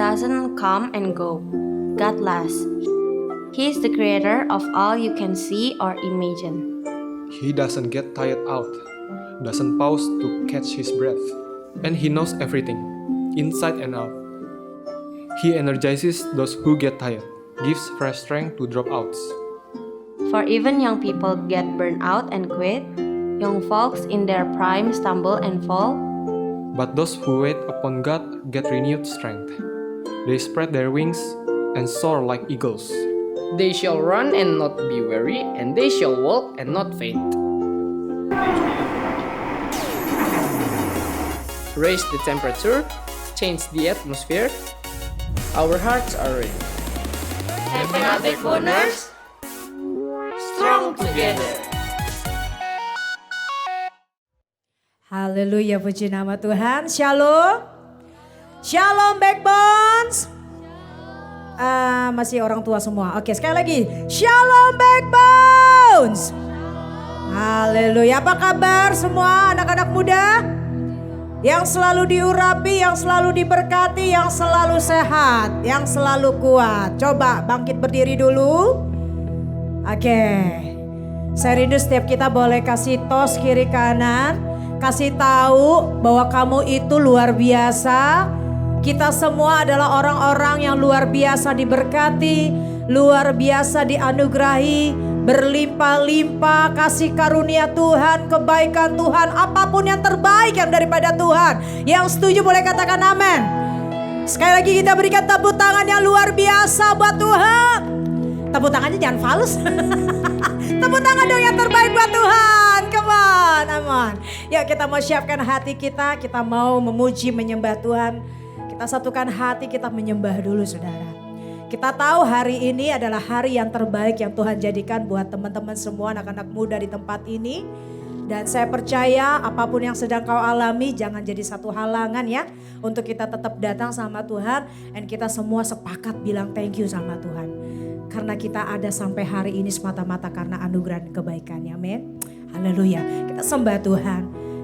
doesn't come and go. God lasts. He is the creator of all you can see or imagine. He doesn't get tired out, doesn't pause to catch his breath, and he knows everything, inside and out. He energizes those who get tired, gives fresh strength to dropouts. For even young people get burned out and quit, young folks in their prime stumble and fall. But those who wait upon God get renewed strength. They spread their wings and soar like eagles. They shall run and not be weary, and they shall walk and not faint. Raise the temperature, change the atmosphere. Our hearts are ready. Fanatic Boners, strong together. Haleluya, puji nama Tuhan. Shalom. Shalom Backbones. Masih orang tua semua. Oke, sekali lagi. Shalom Backbones. Haleluya. Apa kabar semua anak-anak muda? Yang selalu diurapi, yang selalu diberkati, yang selalu sehat, yang selalu kuat. Coba bangkit berdiri dulu. Oke. Saya rindu setiap kita boleh kasih tos kiri kanan. Kasih tahu bahwa kamu itu luar biasa. Kita semua adalah orang-orang yang luar biasa diberkati, luar biasa dianugerahi, berlimpah-limpah kasih karunia Tuhan, kebaikan Tuhan, apapun yang terbaik yang daripada Tuhan. Yang setuju boleh katakan amin. Sekali lagi kita berikan tepuk tangan yang luar biasa buat Tuhan. Tepuk tangannya jangan falus. Tepuk tangan dong yang terbaik buat Tuhan. Come on, aman. Yuk kita mau siapkan hati kita mau memuji menyembah Tuhan. Kita satukan hati, kita menyembah dulu saudara. Kita tahu hari ini adalah hari yang terbaik yang Tuhan jadikan buat teman-teman semua anak-anak muda di tempat ini. Dan saya percaya apapun yang sedang kau alami jangan jadi satu halangan ya. Untuk kita tetap datang sama Tuhan. Dan kita semua sepakat bilang thank you sama Tuhan. Karena kita ada sampai hari ini semata-mata karena anugerah dan kebaikannya. Amin. Haleluya. Kita sembah Tuhan.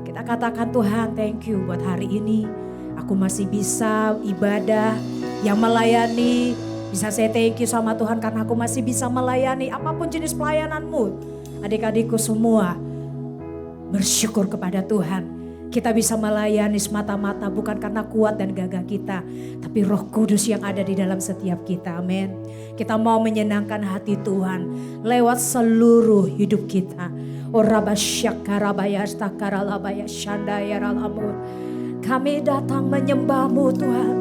Kita katakan Tuhan thank you buat hari ini. Aku masih bisa ibadah yang melayani. Bisa saya thank you sama Tuhan karena aku masih bisa melayani apapun jenis pelayananmu. Adik-adikku semua bersyukur kepada Tuhan. Kita bisa melayani semata-mata bukan karena kuat dan gagah kita. Tapi Roh Kudus yang ada di dalam setiap kita. Amin. Kita mau menyenangkan hati Tuhan lewat seluruh hidup kita. Kami datang menyembah-Mu Tuhan.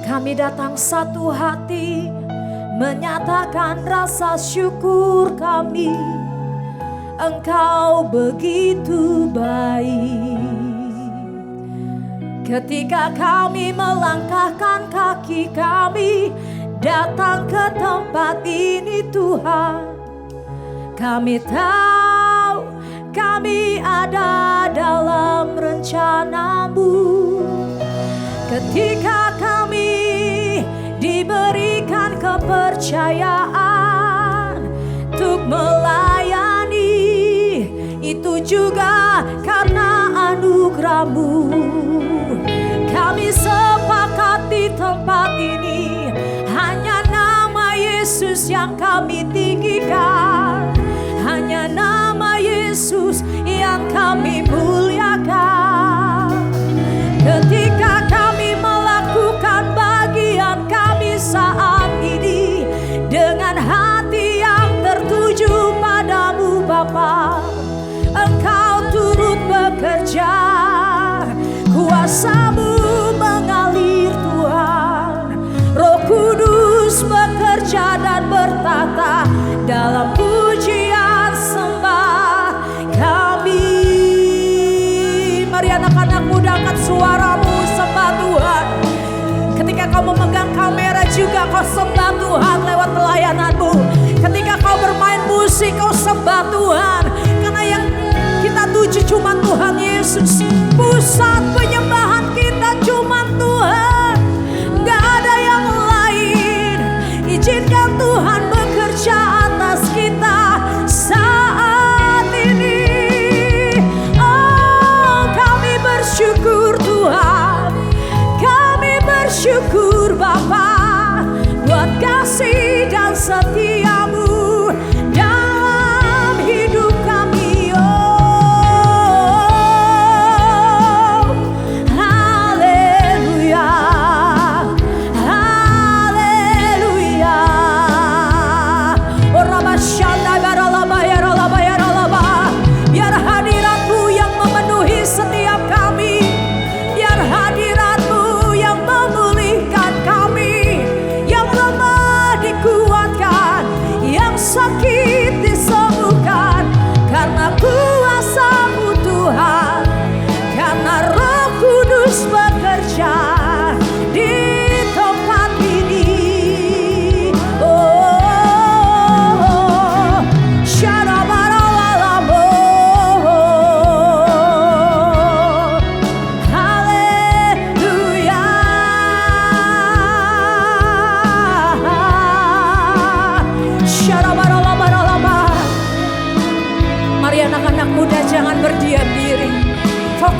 Kami datang satu hati menyatakan rasa syukur kami. Engkau begitu baik. Ketika kami melangkahkan kaki kami datang ke tempat ini Tuhan. Kami tahu kami ada dalam rencana-Mu. Ketika kami diberikan kepercayaan untuk melayani, itu juga karena anugerah-Mu. Kami sepakat di tempat ini, hanya nama Yesus yang kami tinggikan. Hanya nama Yesus yang kami muliakan. Ketika kami melakukan bagian kami saat ini dengan hati yang tertuju padamu Bapa, Engkau turut bekerja, kuasa-Mu mengalir Tuhan. Roh Kudus bekerja dan bertata dalam pujian sembah kami. Mari anak-anak muda angkat suaramu sembah Tuhan. Ketika kau memegang kamera juga kau sembah Tuhan lewat pelayananmu. Ketika kau bermain musik kau sembah Tuhan. Karena yang kita tuju cuma Tuhan Yesus. Pusat penyembahan kita cuma Tuhan. Gak ada yang lain. Izinkan Tuhan bekerja atas kita saat ini. Oh, kami bersyukur Tuhan. Kami bersyukur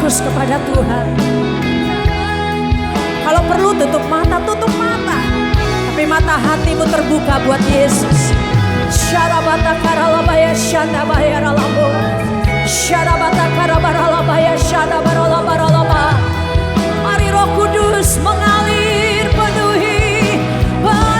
fokus kepada Tuhan. Kalau perlu tutup mata. Tapi mata hatimu terbuka buat Yesus. Syarabata karalabaya syandabaya ralabo. Syarabata karabaralabaya syadabaralabaralaba. Mari Roh Kudus mengalir, penuhi, oh,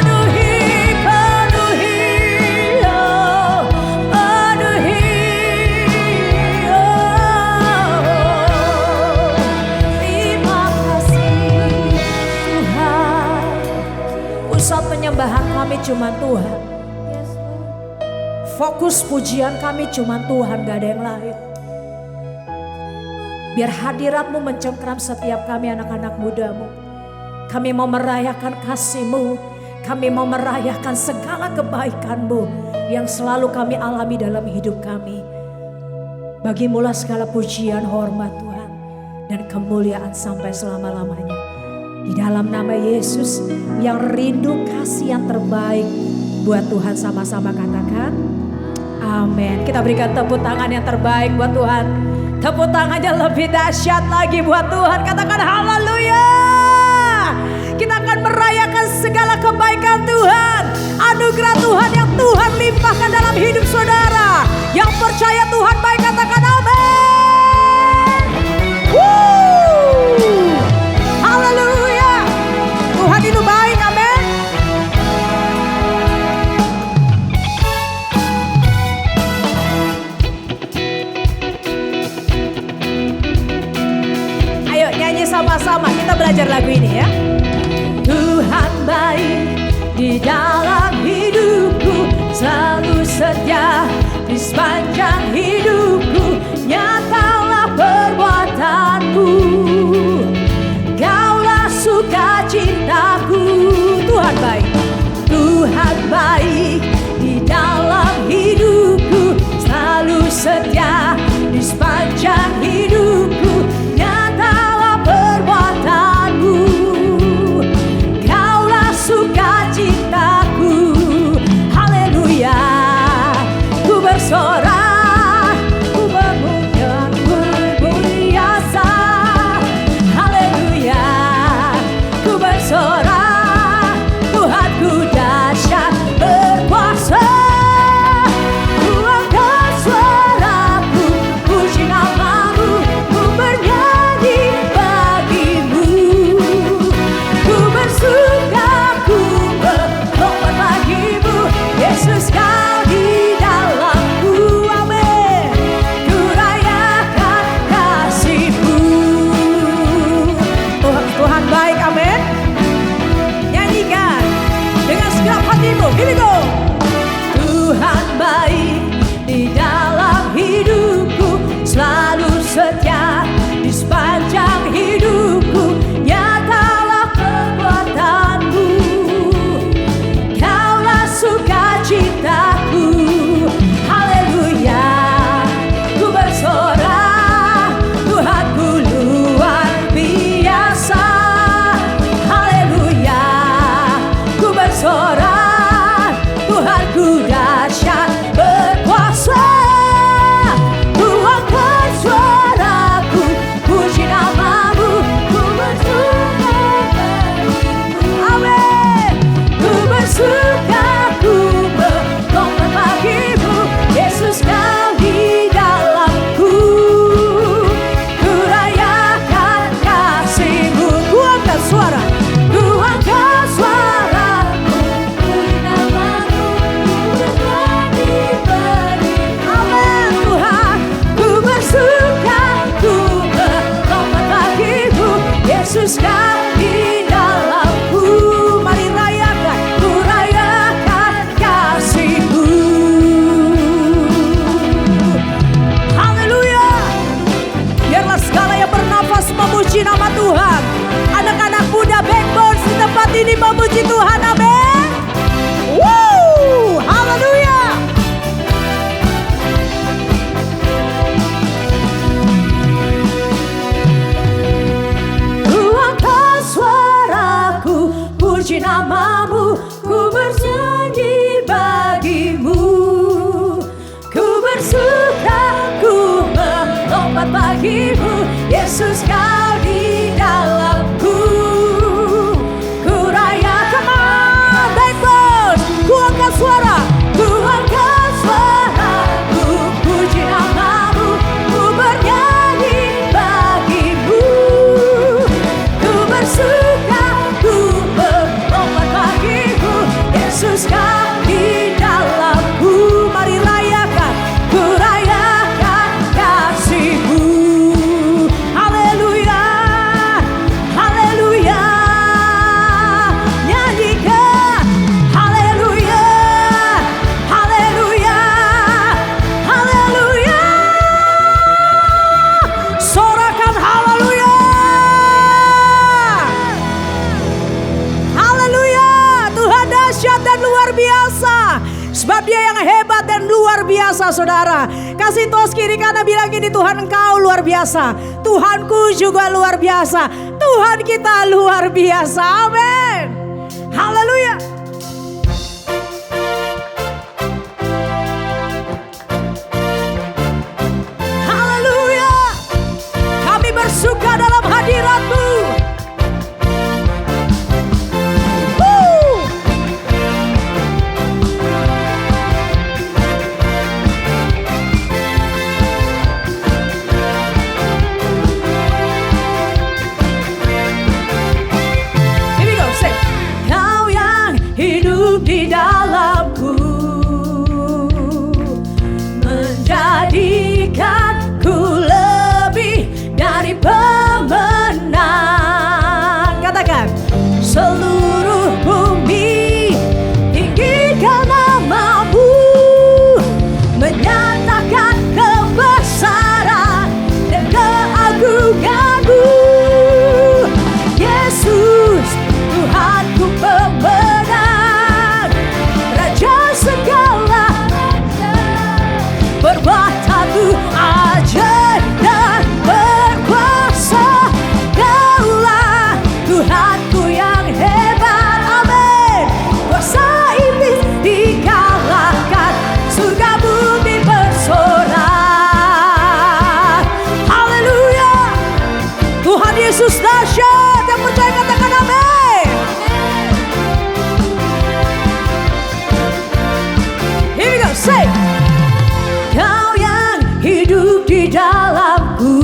terima kasih Tuhan. Pusat penyembahan kami cuma Tuhan. Fokus pujian kami cuma Tuhan, gak ada yang lain. Biar hadirat-Mu mencengkram setiap kami anak-anak muda-Mu. Kami mau merayakan kasih-Mu. Kami mau merayakan segala kebaikan-Mu yang selalu kami alami dalam hidup kami. Bagimulah segala pujian, hormat Tuhan, dan kemuliaan sampai selama-lamanya. Di dalam nama Yesus yang rindu kasih yang terbaik buat Tuhan, sama-sama katakan amin. Kita berikan tepuk tangan yang terbaik buat Tuhan. Tepuk tangannya lebih dahsyat lagi buat Tuhan. Katakan haleluya. Kita akan merayakan segala kebaikan Tuhan. Anugerah Tuhan yang Tuhan limpahkan dalam hidup saudara. Yang percaya Tuhan baik, katakan amin. Haleluya. Tuhan itu baik, amin. Ayo nyanyi sama-sama, kita belajar lagu ini ya. Tuhan baik di dalam hidupku, selalu setia di sepanjang hidupku. Nyatalah perbuatanmu, Kaulah sukacitaku. Tuhan baik, Tuhan baik di dalam hidupku, selalu setia di sepanjang hidupku. Nyatalah perbuatanmu, Kaulah sukacitaku. Haleluya. Ku bersorak, ku memuliakan, berbiasa. Haleluya. Ku bersorak, Tuhanku dahsyat berkuasa. Ku angkat suaraku, puji namamu, ku bernyanyi bagimu. Ku bersuka, ku berlomba bagimu, Yesus Kau di dalamku, amin. Ku rayakan kasih-Mu. Tuhan baik, amin. Nyanyikan dengan segenap hatimu, here we go. Tuhan baik di dalam hidupku, selalu setia di sepanjang hidupku. Nyatalah perbuatanmu, Kaulah sukacitaku. Haleluya. Ku bersorak, Tuhanku luar biasa. Haleluya. Ku bersorak, Tuhanku dahsyat berkuasa. Ku angkat suaraku, puji namamu, ku bersuka bagimu. Amin. Ku bersuka, ku berlomba bagimu, Yesus Kau di dalamku. Ku rayakan kasih-Mu. Ku angkat suara, ku angkat suaraku, puji namamu, ku bernyanyi bagimu. Amin Tuhan. Ku bersuka, ku berlomba bagimu, Yesus Kau di dalamku. Mari rayakan, ku rayakan kasih-Mu. Haleluya. Biarlah segala yang bernafas memuji nama Tuhan. Anak-anak muda Backbone di tempat ini memuji Tuhan, amin. Haleluya. Ku angkat suaraku, puji namamu, ku bernyanyi bagimu. Ku bersuka, ku melompat bagimu, bagimu, Yesus kau di dalamku. Ku rayakan, backbone, ku angkat suara, ku angkat suara, ku puji namamu, ku bernyanyi bagimu. Ku bersuka, ku bertobat bagimu, Yesus kau di dalamku. Mari rayakan, ku rayakan kasih-Mu. Haleluya, haleluya. Nyanyikan haleluya, haleluya, haleluya. Sorakan haleluya. Haleluya. Tuhan dahsyat dan luar biasa. Sebab Dia yang hebat dan luar biasa, saudara. Kasih tos kiri kanan, bilang gini, Tuhan Engkau luar biasa. Tuhanku juga luar biasa. Tuhan kita luar biasa. Amin. Haleluya. Haleluya. Kami bersuka dalam hadirat-Mu. Here we go, sing. Kau yang hidup di dalamku, menjadikanku lebih dari pemenang. Katakan, seluruh bumi tinggikan namamu, menyatakan kebesaran dan keagungan-Mu. Yesus, Tuhanku pemenang, Raja segala perbuatanmu ajaib dan berkuasa. Kaulah Tuhanku yang hebat, amin. Kuasa iblis dikalahkan, surga bumi bersorak. Haleluya. Tuhan Yesus dahsyat, yang percaya katakan amin. Here we go, say. Kau yang hidup di dalamku,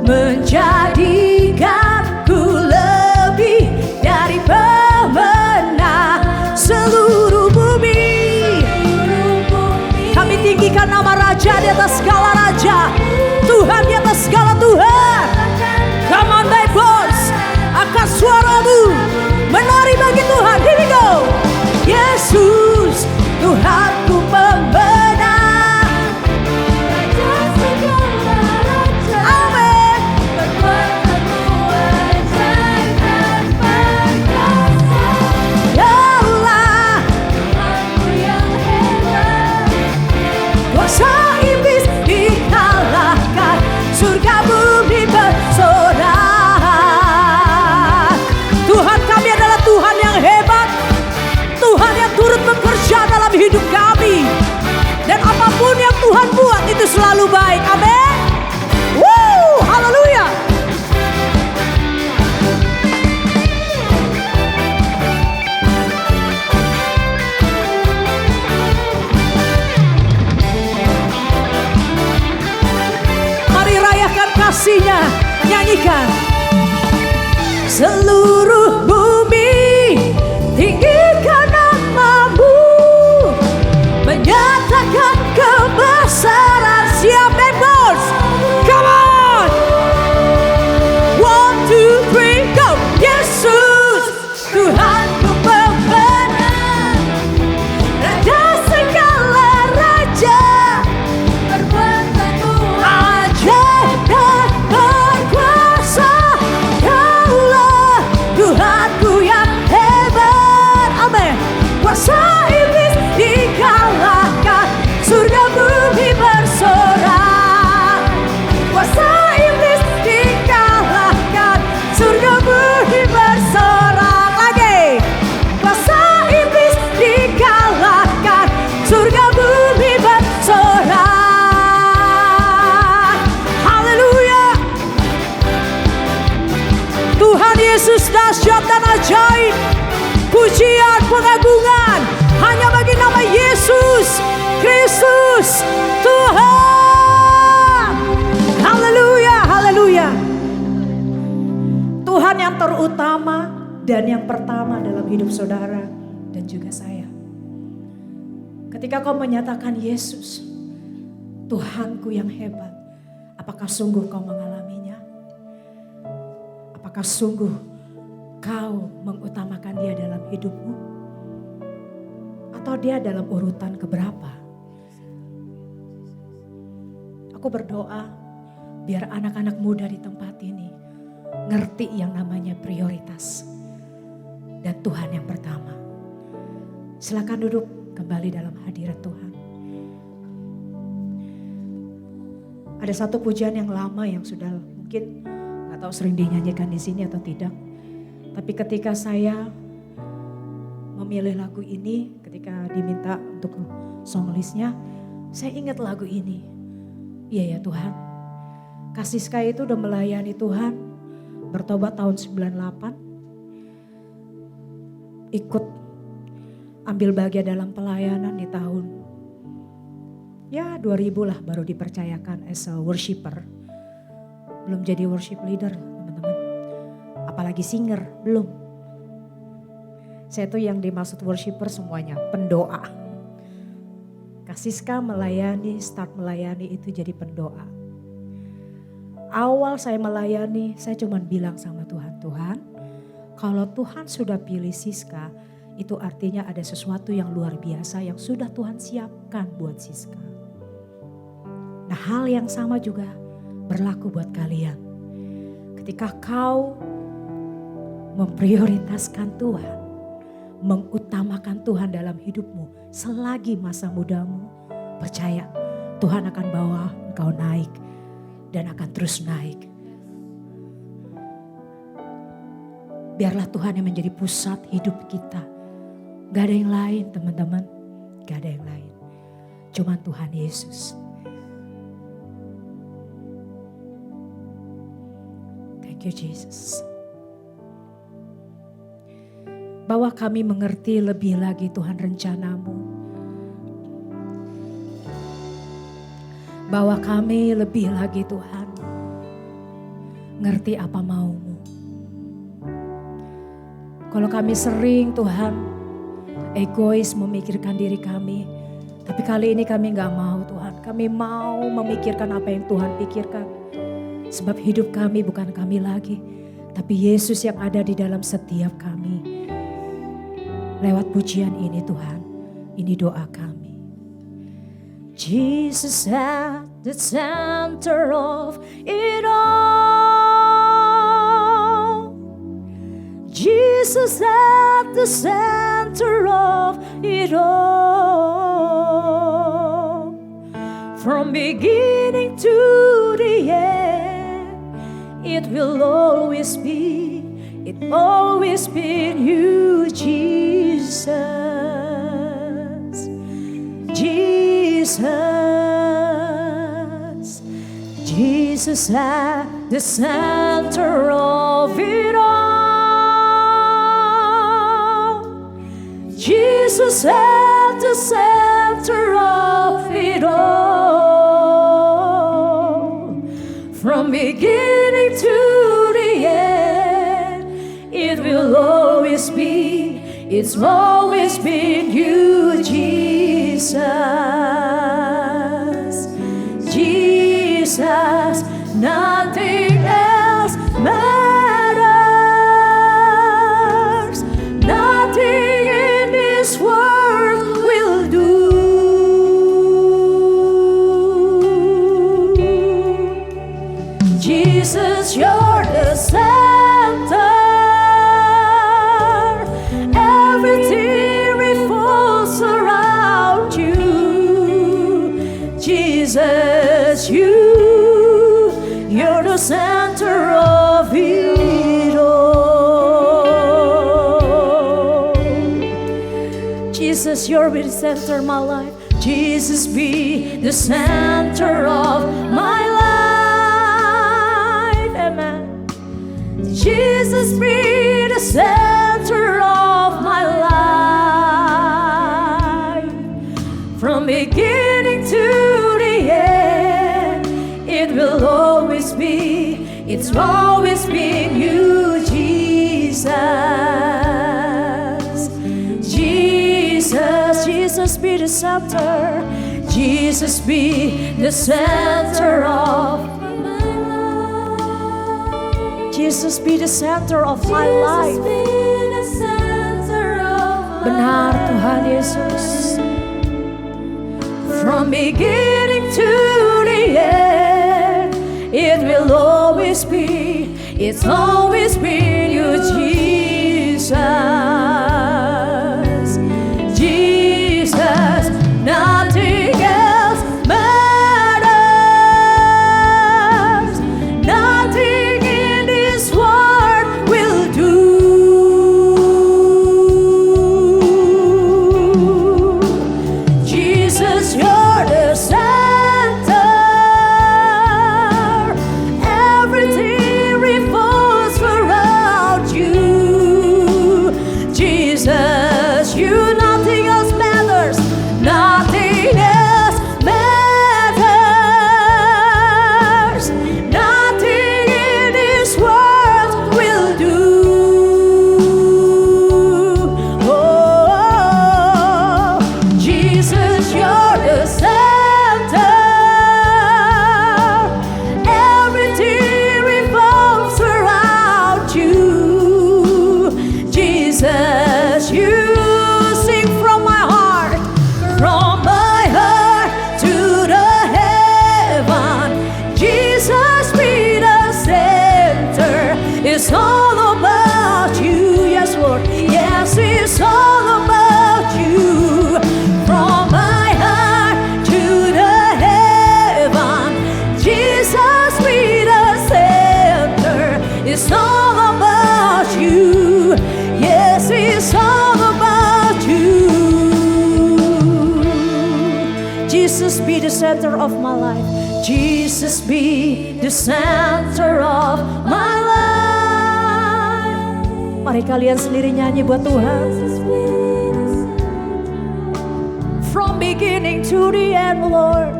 menjadikanku lebih dari pemenang. Seluruh bumi, kami tinggikan nama Raja di atas segala raja, Tuhan di atas segala Tuhan. Come on, my boss, angkat suaramu, menari bagi Tuhan. Here we go. Yesus, Tuhanku pemenang, Raja segala raja, amin. Perbuatanmu ajaib dan perkasa. Kaulah Tuhanku yang hebat, kuasa iblis dikalahkan, surga bumi bersorak. Tuhan kami adalah Tuhan yang hebat, Tuhan yang turut bekerja dalam hidup kami. Dan apapun yang Tuhan buat itu selalu baik. Amin. Woo, haleluya. Mari rayakan kasih-Nya, nyanyikan. Seluruh bumi tinggikan namamu, menyatakan kebesaran. Siap, bebas. Come on. 1, 2, 3, go. Yesus, Tuhanku pemenang, Raja segala raja, perbuatanmu ajaib dan berkuasa. Kaulah Tuhan Yesus dahsyat dan ajaib. Pujian, pengagungan hanya bagi nama Yesus Kristus Tuhan. Haleluya, haleluya. Tuhan yang terutama dan yang pertama dalam hidup saudara dan juga saya. Ketika kau menyatakan Yesus, Tuhanku yang hebat, apakah sungguh kau mengalaminya? Apakah sungguh kau mengutamakan dia dalam hidupmu? Atau dia dalam urutan keberapa? Aku berdoa biar anak-anak muda di tempat ini ngerti yang namanya prioritas dan Tuhan yang pertama. Silakan duduk kembali dalam hadirat Tuhan. Ada satu pujian yang lama yang sudah mungkin nggak tahu sering dinyanyikan di sini atau tidak. Tapi ketika saya memilih lagu ini, ketika diminta untuk song listnya, saya ingat lagu ini. Iya ya Tuhan, Kak Siska itu udah melayani Tuhan, bertobat tahun 98, ikut ambil bagian dalam pelayanan di tahun 2000 lah baru dipercayakan as a worshiper. Belum jadi worship leader teman-teman, apalagi singer, belum. Saya tuh yang dimaksud worshiper semuanya, pendoa. Kak Siska melayani, start melayani itu jadi pendoa. Awal saya melayani, saya cuma bilang sama Tuhan, Tuhan, kalau Tuhan sudah pilih Siska, itu artinya ada sesuatu yang luar biasa yang sudah Tuhan siapkan buat Siska. Nah, hal yang sama juga berlaku buat kalian. Ketika kau memprioritaskan Tuhan, mengutamakan Tuhan dalam hidupmu selagi masa mudamu, percaya Tuhan akan bawa engkau naik dan akan terus naik. Biarlah Tuhan yang menjadi pusat hidup kita. Gak ada yang lain teman-teman, gak ada yang lain. Cuma Tuhan Yesus. Thank you Jesus. Bahwa kami mengerti lebih lagi Tuhan rencanamu. Bahwa kami lebih lagi Tuhan ngerti apa maumu. Kalau kami sering Tuhan egois memikirkan diri kami. Tapi kali ini kami gak mau Tuhan. Kami mau memikirkan apa yang Tuhan pikirkan. Sebab hidup kami bukan kami lagi. Tapi Yesus yang ada di dalam setiap kami. Lewat pujian ini Tuhan, ini doa kami. Jesus at the center of it all. Jesus at the center of it all. From beginning to the end, it will always be, it always been you, Jesus. Jesus. Jesus at the center of it all. Jesus at the center of it all. From beginning to the end, it will always be, it's always been you, Jesus. Jesus, nothing else matters. Nothing in this world will do. Jesus, you're the center. Everything revolves around you. Jesus, you're the center of it all. Jesus, you're the center of my life. Jesus, be the center of my life. Amen. Jesus, be will always be, it's always been you, Jesus. Jesus, Jesus be the center, Jesus be the center of my life. Jesus be the center of my life. Benar Tuhan Yesus. From beginning to the end, it will always be, it's always been you, Jesus. Jesus, nothing else matters. Nothing in this world will do. Jesus, you're the center. Everything revolves around you. Jesus, you, nothing else matters. Nothing else matters. Nothing in this world will do. Oh, Jesus, you're the center. Everything revolves around you. Jesus, you sing from my heart to the heaven. Jesus be the center. It's all about you. Yes, Lord. Yes, it's all about you. From my heart to the heaven. Jesus be the center. It's all about you. Yes, it's all about you. Jesus be the center of my life. Jesus be the center of my life. Mari kalian sendiri nyanyi buat Tuhan. From beginning to the end, Lord,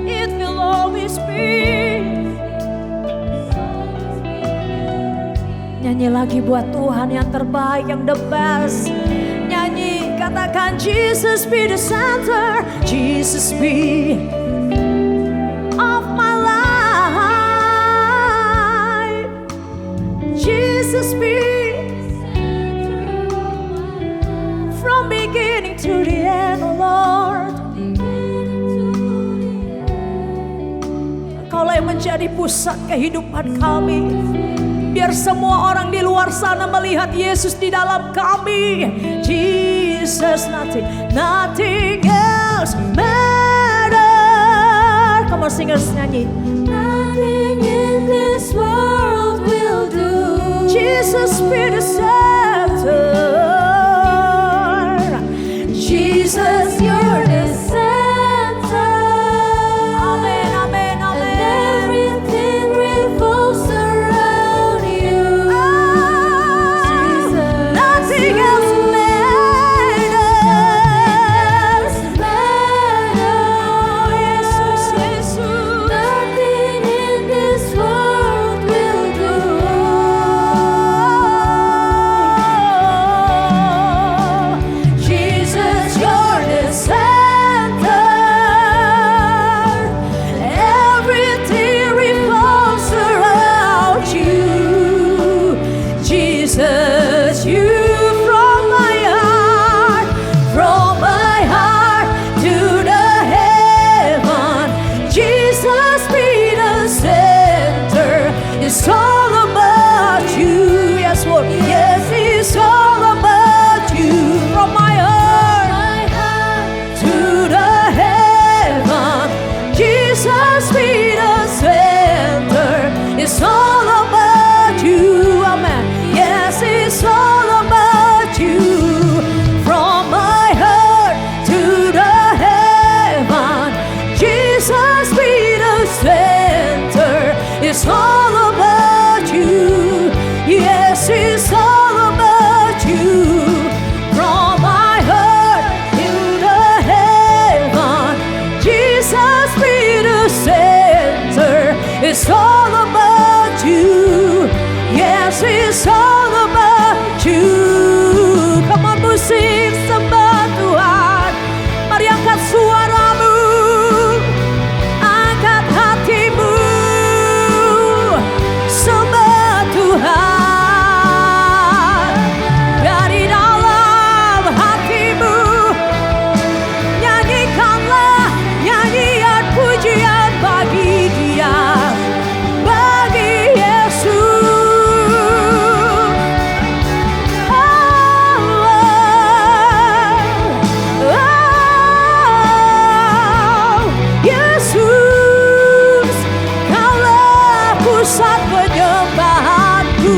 it will always be. Nyanyi lagi buat Tuhan yang terbaik, yang the best. Nyanyi, katakan Jesus be the center, Jesus be of my life. Jesus be from beginning to the end, Lord. Kaulah yang menjadi pusat kehidupan kami. Biar semua orang di luar sana melihat Yesus di dalam kami. Jesus, nothing else matters. Come on, singers, nyanyi. Nothing in this world will do. Jesus be the center. Jesus, you're the center. Amen, amen, amen. And everything revolves around you. Jesus, nothing else matters. Oh, Jesus, Jesus. Nothing it's all about you. Yes, it's all about you. Come on, musik sembah Tuhan. Mari angkat suaramu, angkat hatimu, sembah Tuhan. Dari dalam hatimu, nyanyikanlah nyanyian pujian bagi Dia, bagi Yesus. Yesus, Kaulah pusat penyembahanku.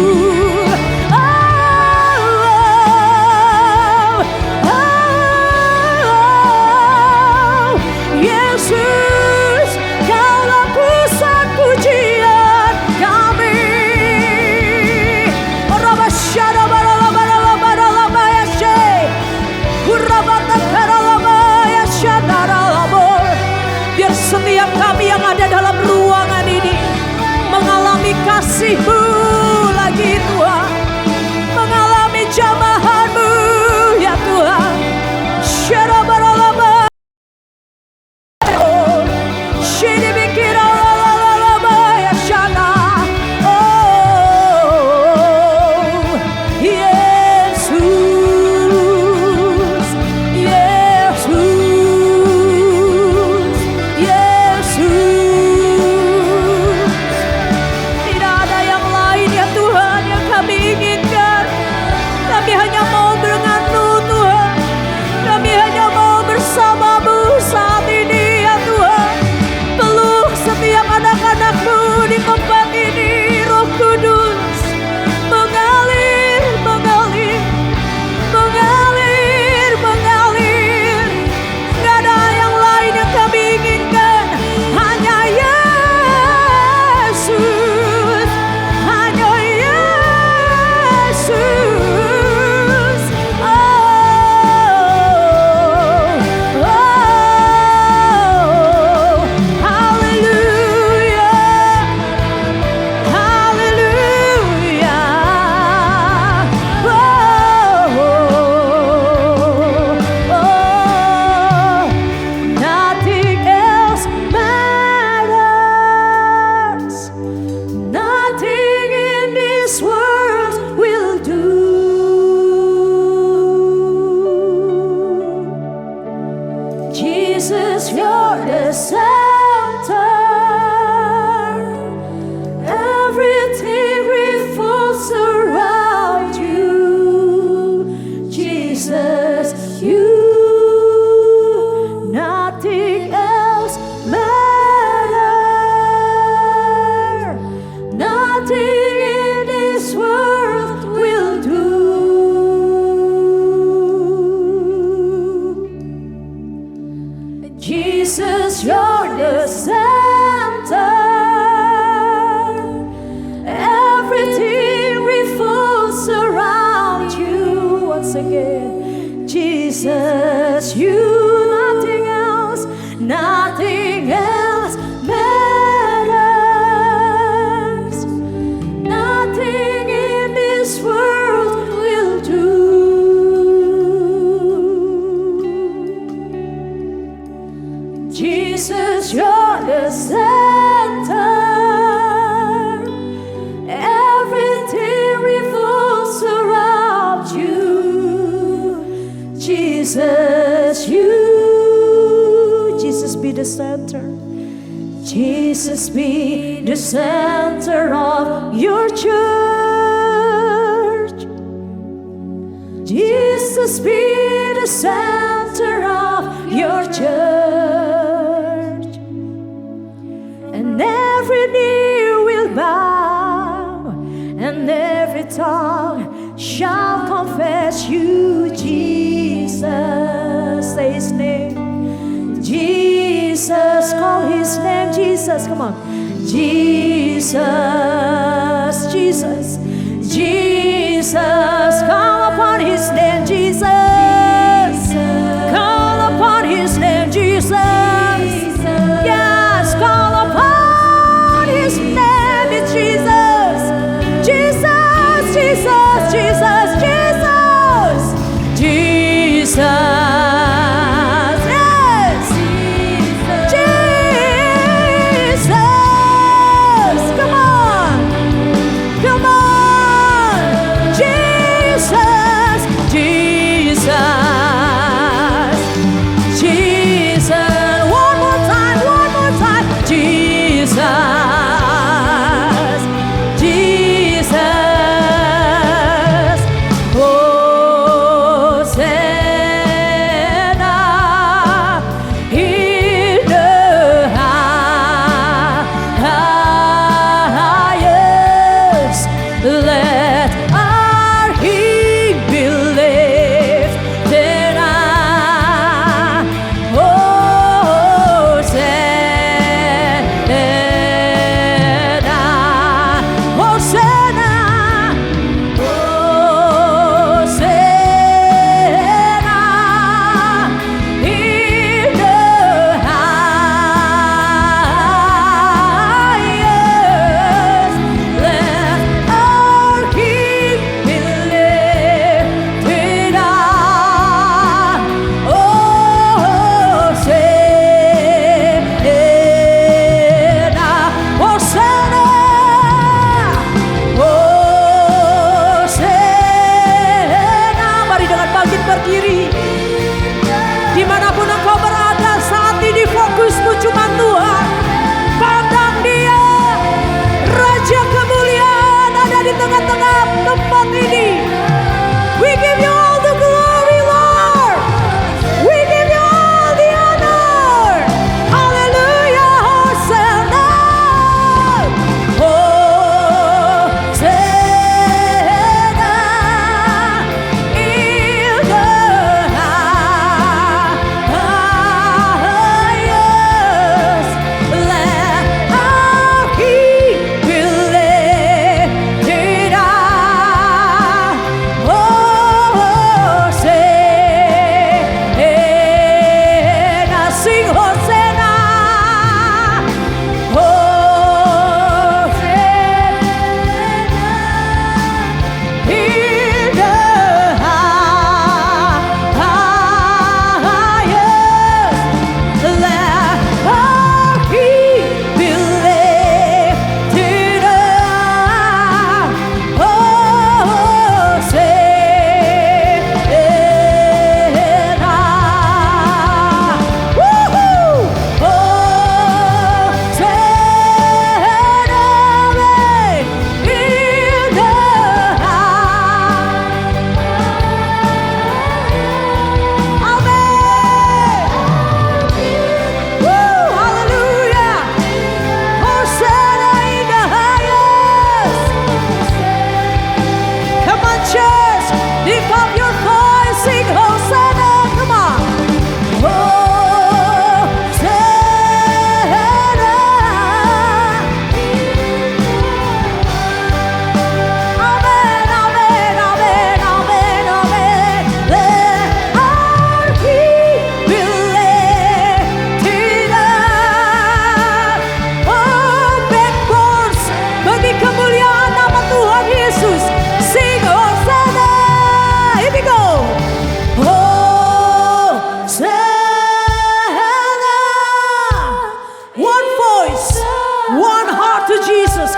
Yesus, Kaulah pusat pujian kami. Biar setiap kami yang ada dalam ruangan ini mengalami kasih-Mu lagi Tuhan, mengalami jamahan-Mu ya Tuhan. Syarabaralaba, shidibikiralalaba ya shana. Oh, Yesus, Yesus, Yesus. Tidak ada yang lain ya Tuhan yang kami inginkan. Kami hanya mau dengan-Mu Tuhan. Kami hanya mau bersama-Mu saat ini ya Tuhan. Peluk setiap anak-anak-Mu di tempat ini. Roh Kudus mengalir, mengalir, mengalir, mengalir. Gak ada yang lain yang kami inginkan, hanya Yesus, hanya Yesus. Oh, oh, haleluya, haleluya. Oh, oh, nothing else matters. Nothing in this world will do. Jesus, you're the center. Everything revolves around you. Jesus, you. Nothing else matters. Nothing in this world will do. Jesus, you're the center. Everything revolves around you. Once again, Jesus, you. Nothing else, nothing else matters. Nothing in this world will do. Jesus, you're the center. Everything revolves around you. Jesus, you. Jesus, be the center. Jesus, be the center of your church. Jesus, be the center of your church. And every knee will bow, and every tongue shall confess you, Jesus. Say His name. Jesus, call His name, Jesus. Come on. Jesus, Jesus, Jesus. Call upon His name, Jesus. Call upon His name, Jesus. Yes, call upon His name.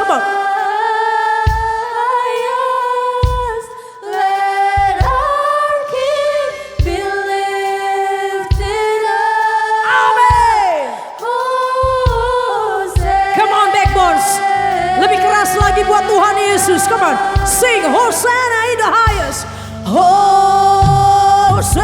Come on. Let our King be lifted up. Amin. Come on, backbones. Lebih keras lagi buat Tuhan Yesus. Come on. Sing Hosanna in the highest. Hosanna.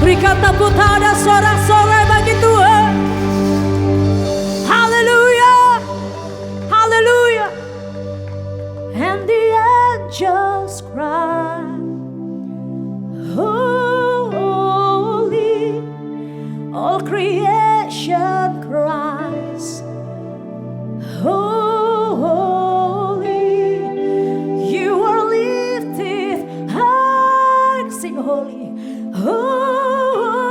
Berikan tepuk tangan dan sorak-sorai bagi Tuhan. Haleluya. Haleluya. And the angels cry, holy. All creation cries, holy. You are lifted high. Sing holy. Holy,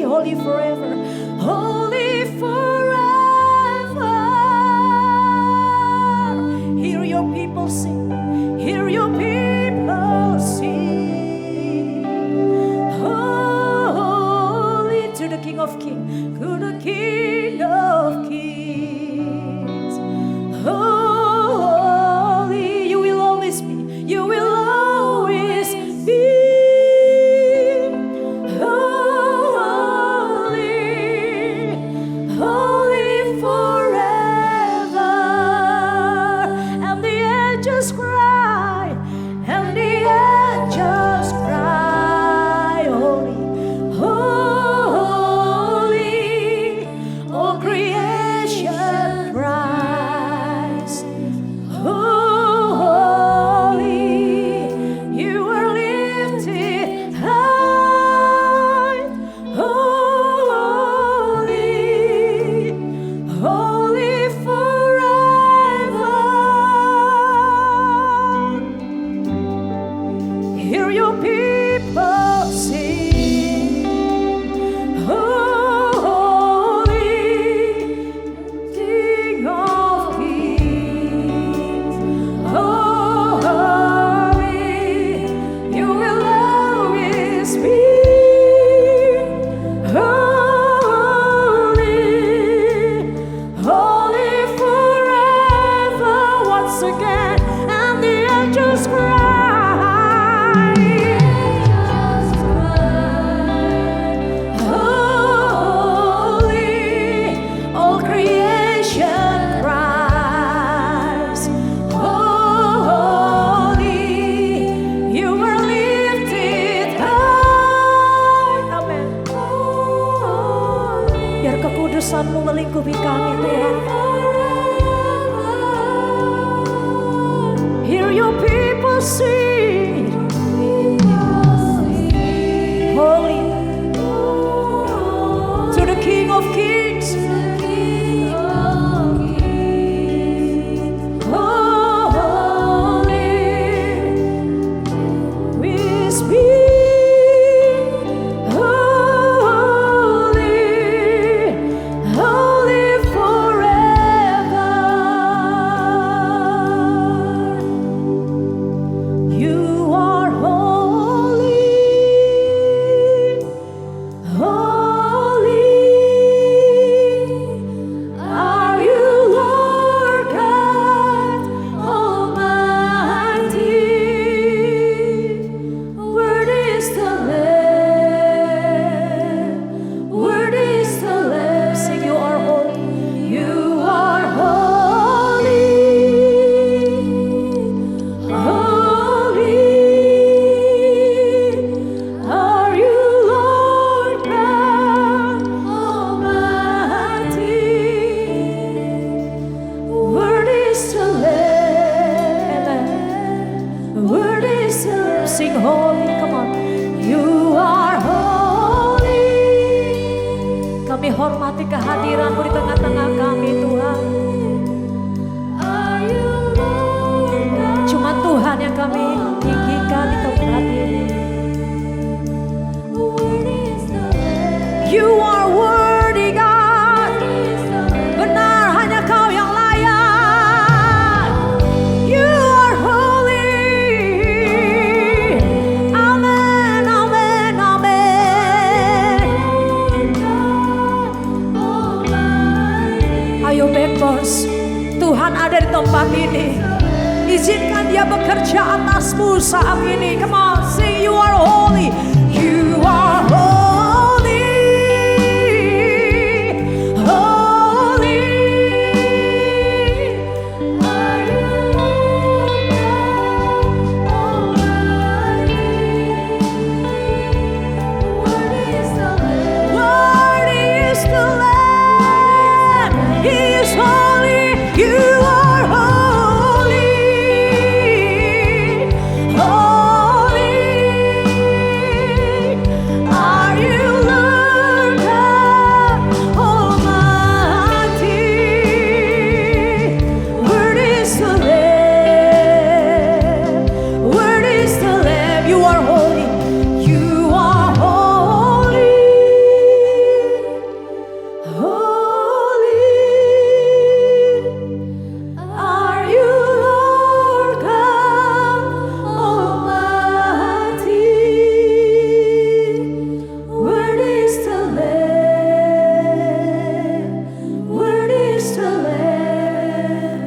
holy forever, holy forever. Hear your people sing, hear your people sing. Holy to the King of Kings, to the King of Kings. Holy, you will always be, you will always be. Hear your people sing, holy, King of Kings, holy. Come on. You are holy. Kami hormati kehadiran-Mu di tengah-tengah kami, Tuhan. Are you Lord God? Cuma Tuhan yang kami tinggikan di tempat ini. Worthy is the Lamb. You are worthy, God. Worthy is the Lamb. Benar hanya Kau yang layak. You are holy. Amen, amen, amen. Ayo Backbones, Tuhan ada di tempat ini. Izinkan Dia bekerja atasmu saat ini. Come on, sing you are holy. You are holy. Holy. Are you Lord God Almighty? Worthy is the Lamb. Worthy is the Lamb. He is holy. You are holy. Holy. Are you Lord God Almighty? Worthy is the Lamb. Worthy is the Lamb. You are holy. You are holy. Holy. Are you Lord God Almighty? Worthy is the Lamb. Worthy is the Lamb.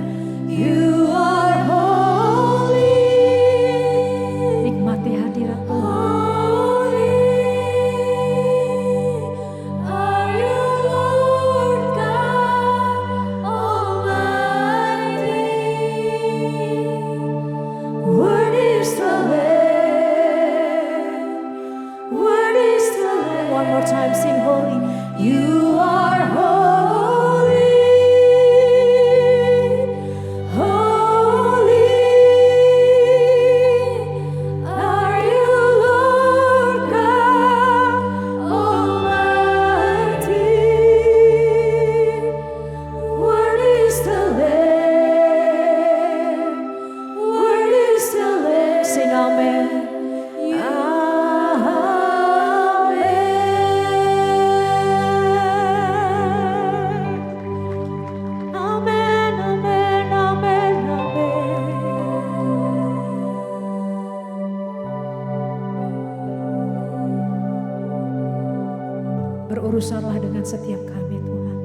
You are holy. Nikmati hadirat Tuhan. Are you Lord God Almighty? Worthy is the Lamb. Worthy is the Lamb. One more time, sing holy. You are holy. Holy. Are you Lord God Almighty? Worthy is the Lamb. Worthy is the Lamb. Sing amen. Amen. Amen, amen, amen. Berurusanlah dengan setiap kami, Tuhan.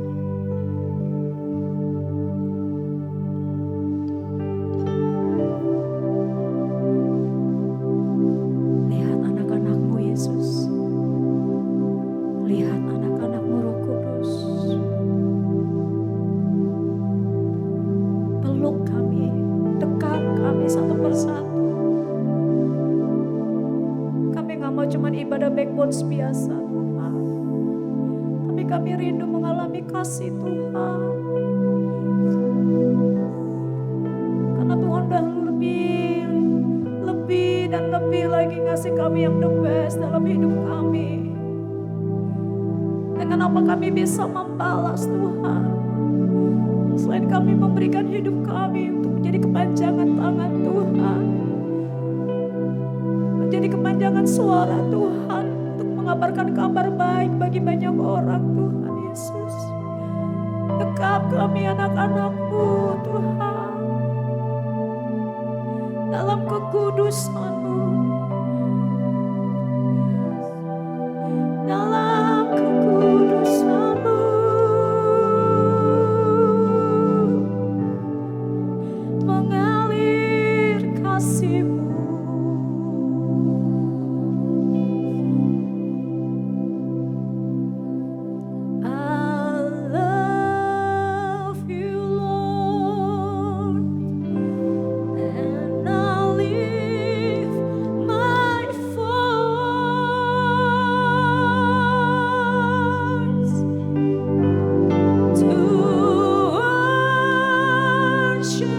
Lihat anak-anak-Mu, Yesus. Lihat anak-anak-Mu, Roh Kudus. Peluk kami, dekat kami satu persatu. Kami gak mau cuma ibadah Backbones biasa, Tuhan. Tapi kami rindu mengalami kasih Tuhan. Karena Tuhan udah lebih dan lebih lagi ngasih kami yang the best dalam hidup kami. Dengan apa kami bisa membalas Tuhan? Selain kami memberikan hidup kami untuk menjadi kepanjangan tangan Tuhan. Menjadi kepanjangan suara Tuhan. Untuk mengabarkan kabar baik bagi banyak orang Tuhan Yesus. Dekat kami anak-anak-Mu Tuhan. Dalam kekudusan-Mu. Dalam kekudusan-Mu. Mengalir kasih-Mu. I love you, Lord, and I lift my voice to worship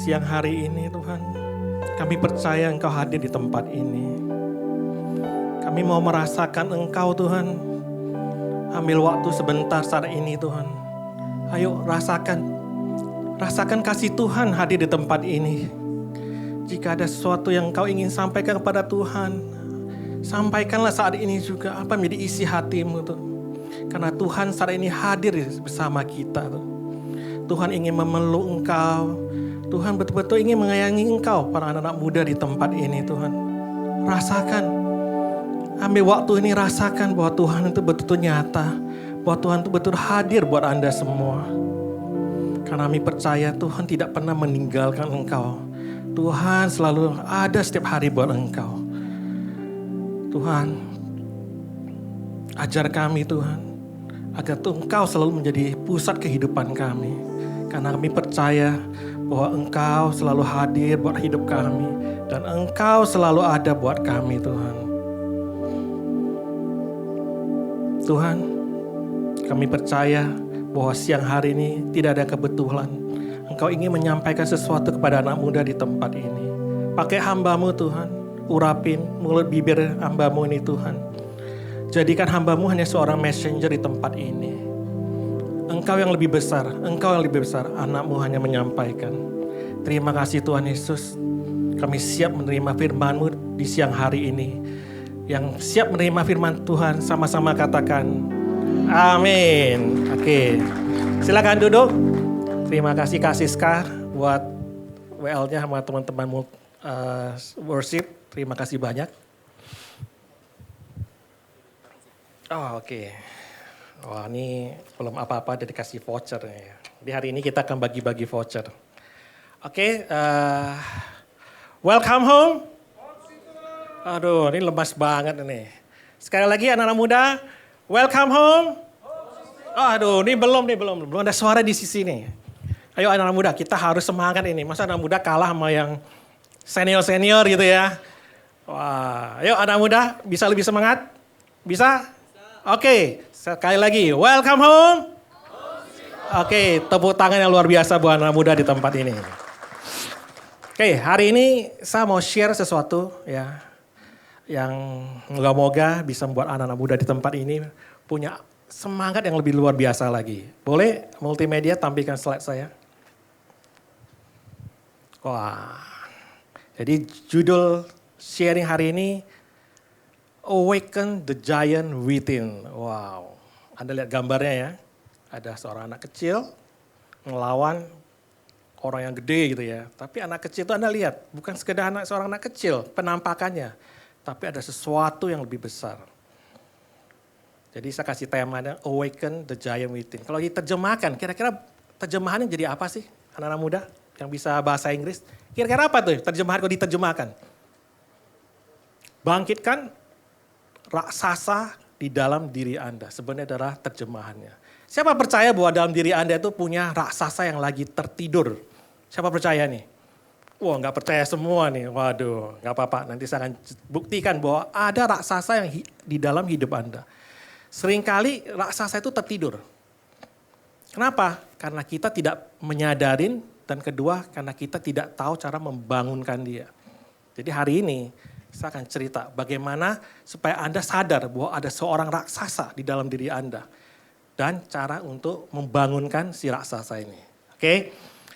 siang hari ini Tuhan, kami percaya Engkau hadir di tempat ini. Kami mau merasakan Engkau Tuhan. Ambil waktu sebentar saat ini Tuhan. Ayo rasakan kasih Tuhan hadir di tempat ini. Jika ada sesuatu yang Engkau ingin sampaikan kepada Tuhan, sampaikanlah saat ini juga apa menjadi isi hatimu tuh. Karena Tuhan saat ini hadir bersama kita tuh. Tuhan ingin memeluk Engkau. Tuhan betul-betul ingin menyayangi Engkau, para anak-anak muda di tempat ini Tuhan. Rasakan. Ambil waktu ini rasakan bahwa Tuhan itu betul-betul nyata. Bahwa Tuhan itu betul hadir buat Anda semua. Karena kami percaya Tuhan tidak pernah meninggalkan Engkau. Tuhan selalu ada setiap hari buat Engkau. Tuhan, ajar kami Tuhan, agar Engkau selalu menjadi pusat kehidupan kami. Karena kami percaya bahwa Engkau selalu hadir buat hidup kami. Dan Engkau selalu ada buat kami Tuhan. Tuhan, kami percaya bahwa siang hari ini tidak ada kebetulan. Engkau ingin menyampaikan sesuatu kepada anak muda di tempat ini. Pakai hamba-Mu Tuhan, urapin mulut bibir hamba-Mu ini Tuhan. Jadikan hamba-Mu hanya seorang messenger di tempat ini. Engkau yang lebih besar, anak-Mu hanya menyampaikan. Terima kasih Tuhan Yesus. Kami siap menerima firman-Mu di siang hari ini. Yang siap menerima firman Tuhan, sama-sama katakan amin. Oke, silakan duduk. Terima kasih Kak Siska buat WL-nya sama teman-teman worship. Terima kasih banyak. Oh, oke. Wah, ini belum apa-apa udah dikasih voucher ya. Di hari ini kita akan bagi-bagi voucher. Oke, welcome home. Aduh, ini lemas banget ini. Sekali lagi anak-anak muda, welcome home. Oh, aduh, ini belum ada suara di sisi ini. Ayo anak-anak muda, kita harus semangat ini. Masa anak muda kalah sama yang senior-senior gitu ya. Wah, ayo anak muda, bisa lebih semangat? Bisa? Oke, sekali lagi, welcome home. Oke, tepuk tangan yang luar biasa buat anak muda di tempat ini. Oke, hari ini saya mau share sesuatu ya. Yang moga-moga bisa membuat anak-anak muda di tempat ini punya semangat yang lebih luar biasa lagi. Boleh multimedia tampilkan slide saya? Wah, jadi judul sharing hari ini, Awaken the Giant Within. Wow, Anda lihat gambarnya ya. Ada seorang anak kecil melawan orang yang gede gitu ya. Tapi anak kecil itu Anda lihat, bukan sekedar seorang anak kecil penampakannya. Tapi ada sesuatu yang lebih besar. Jadi saya kasih temanya Awaken the Giant Within. Kalau diterjemahkan, kira-kira terjemahannya jadi apa sih anak-anak muda yang bisa bahasa Inggris? Kira-kira apa tuh terjemahan kalau diterjemahkan? Bangkitkan raksasa di dalam diri Anda. Sebenarnya adalah terjemahannya. Siapa percaya bahwa dalam diri Anda itu punya raksasa yang lagi tertidur? Siapa percaya nih? Wah, nggak percaya semua nih. Waduh, nggak apa-apa. Nanti saya akan buktikan bahwa ada raksasa yang di dalam hidup Anda. Seringkali raksasa itu tertidur. Kenapa? Karena kita tidak menyadarin dan kedua karena kita tidak tahu cara membangunkan dia. Jadi hari ini saya akan cerita bagaimana supaya Anda sadar bahwa ada seorang raksasa di dalam diri Anda. Dan cara untuk membangunkan si raksasa ini. Oke?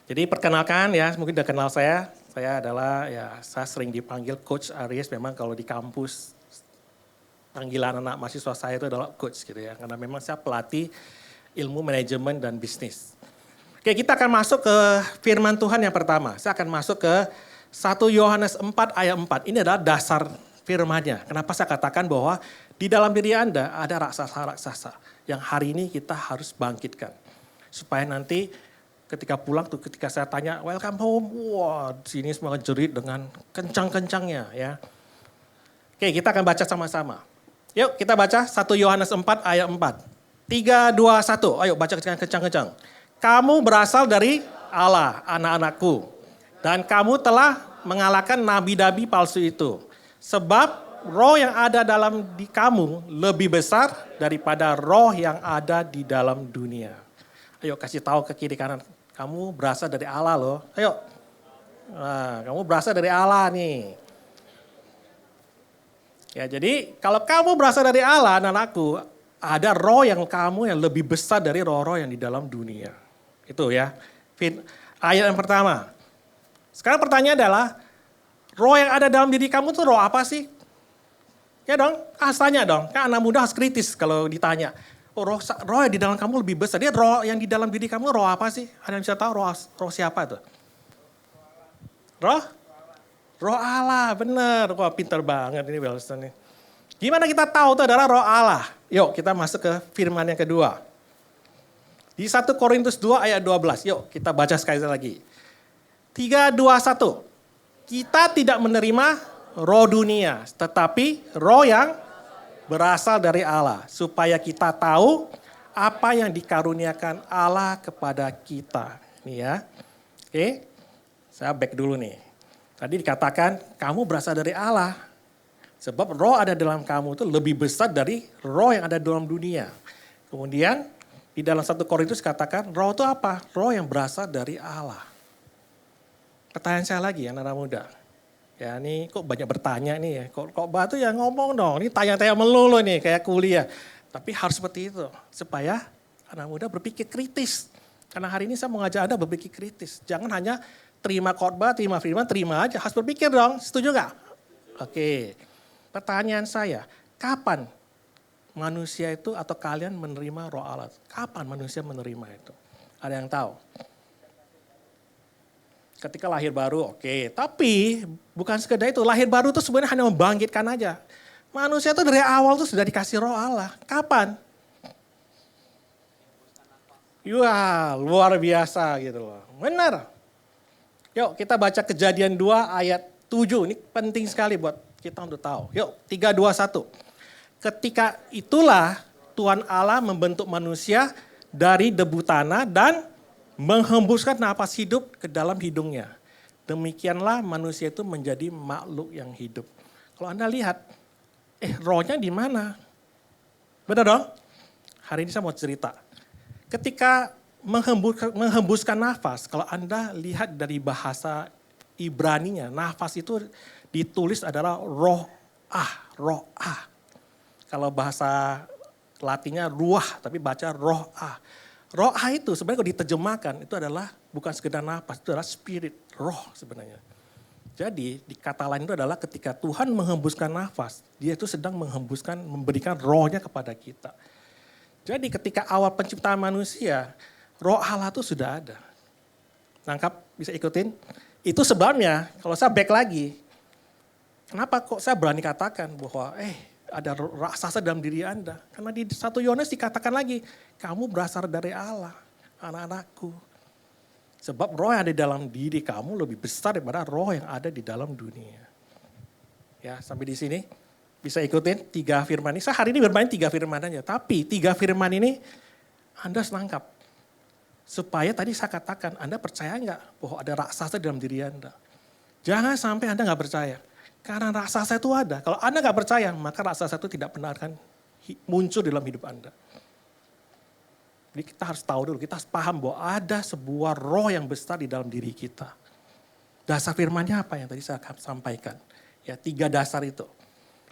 Jadi perkenalkan ya, mungkin udah kenal saya. Saya adalah saya sering dipanggil Coach Aries. Memang kalau di kampus panggilan anak mahasiswa saya itu adalah coach gitu ya. Karena memang saya pelatih ilmu manajemen dan bisnis. Oke, kita akan masuk ke firman Tuhan yang pertama. Saya akan masuk ke 1 Yohanes 4 ayat 4. Ini adalah dasar firman-Nya. Kenapa saya katakan bahwa di dalam diri Anda ada raksasa-raksasa yang hari ini kita harus bangkitkan. Supaya nanti ketika pulang tuh, ketika saya tanya, welcome home, wah sini semua jerit dengan kencang-kencangnya ya. Oke, kita akan baca sama-sama. Yuk kita baca 1 Yohanes 4 ayat 4. 3, 2, 1, ayo baca kencang-kencang. Kamu berasal dari Allah, anak-anakku. Dan kamu telah mengalahkan nabi-nabi palsu itu. Sebab roh yang ada dalam di kamu lebih besar daripada roh yang ada di dalam dunia. Ayo kasih tahu ke kiri kanan. Kamu berasal dari Allah loh. Ayo. Nah, kamu berasal dari Allah nih. Ya, jadi kalau kamu berasal dari Allah, anak-anakku, ada roh yang kamu yang lebih besar dari roh-roh yang di dalam dunia. Itu ya. Ayat yang pertama. Sekarang pertanyaan adalah, roh yang ada dalam diri kamu tuh roh apa sih? Ya dong, harus tanya dong. Kan anak muda harus kritis kalau ditanya. Oh, roh yang di dalam kamu lebih besar. Dia roh yang di dalam diri kamu roh apa sih? Ada yang bisa tahu roh siapa tuh? Roh? Roh Allah, bener. Wah, pintar banget ini Wilson nih. Gimana kita tahu itu adalah roh Allah? Yuk kita masuk ke firman yang kedua. Di 1 Korintus 2 ayat 12. Yuk kita baca sekali lagi. 3, 2, 1. Kita tidak menerima roh dunia, tetapi roh yang berasal dari Allah. Supaya kita tahu apa yang dikaruniakan Allah kepada kita. Nih ya. Oke, saya back dulu nih. Tadi dikatakan kamu berasal dari Allah. Sebab roh ada dalam kamu itu lebih besar dari roh yang ada dalam dunia. Kemudian di dalam 1 Korintus katakan roh itu apa? Roh yang berasal dari Allah. Pertanyaan saya lagi anak-anak muda. Ya ini kok banyak bertanya nih ya. Kok batu ya ngomong dong. Ini tanya-tanya melulu nih kayak kuliah. Tapi harus seperti itu. Supaya anak muda berpikir kritis. Karena hari ini saya mau ngajak Anda berpikir kritis. Jangan hanya terima khotbah, terima firman, terima aja. Harus berpikir dong, setuju gak? Oke, pertanyaan saya, kapan manusia itu atau kalian menerima roh Allah? Kapan manusia menerima itu? Ada yang tahu? Ketika lahir baru, oke. Tapi bukan sekedar itu, lahir baru itu sebenarnya hanya membangkitkan aja. Manusia itu dari awal tuh sudah dikasih roh Allah. Kapan? Wah, luar biasa gitu loh. Benar. Yuk kita baca Kejadian 2 ayat 7. Ini penting sekali buat kita untuk tahu. Yuk 3, 2, 1. Ketika itulah Tuhan Allah membentuk manusia dari debu tanah dan menghembuskan napas hidup ke dalam hidungnya. Demikianlah manusia itu menjadi makhluk yang hidup. Kalau Anda lihat, rohnya di mana? Benar dong? Hari ini saya mau cerita. Ketika menghembuskan nafas, kalau Anda lihat dari bahasa Ibraninya, nafas itu ditulis adalah roh ah. Kalau bahasa Latinnya ruah, tapi baca roh ah. Roh ah itu sebenarnya kalau diterjemahkan itu adalah bukan sekedar nafas, itu adalah spirit, roh sebenarnya. Jadi di kata lain itu adalah ketika Tuhan menghembuskan nafas, dia itu sedang memberikan rohnya kepada kita. Jadi ketika awal penciptaan manusia, roh Allah itu sudah ada. Nangkap, bisa ikutin? Itu sebabnya, kalau saya back lagi, kenapa kok saya berani katakan bahwa ada raksasa dalam diri Anda? Karena di 1 Yohanes dikatakan lagi, kamu berasal dari Allah, anak-anakku. Sebab roh yang ada di dalam diri kamu lebih besar daripada roh yang ada di dalam dunia. Ya, sampai di sini bisa ikutin 3 firman ini. Saya hari ini bermain 3 firman aja, tapi 3 firman ini Anda harus nangkap. Supaya tadi saya katakan, Anda percaya nggak bahwa ada raksasa dalam diri Anda? Jangan sampai Anda nggak percaya. Karena raksasa itu ada. Kalau Anda nggak percaya, maka raksasa itu tidak pernah akan muncul dalam hidup Anda. Jadi kita harus tahu dulu, kita harus paham bahwa ada sebuah roh yang besar di dalam diri kita. Dasar firmannya apa yang tadi saya akan sampaikan? Ya 3 dasar itu.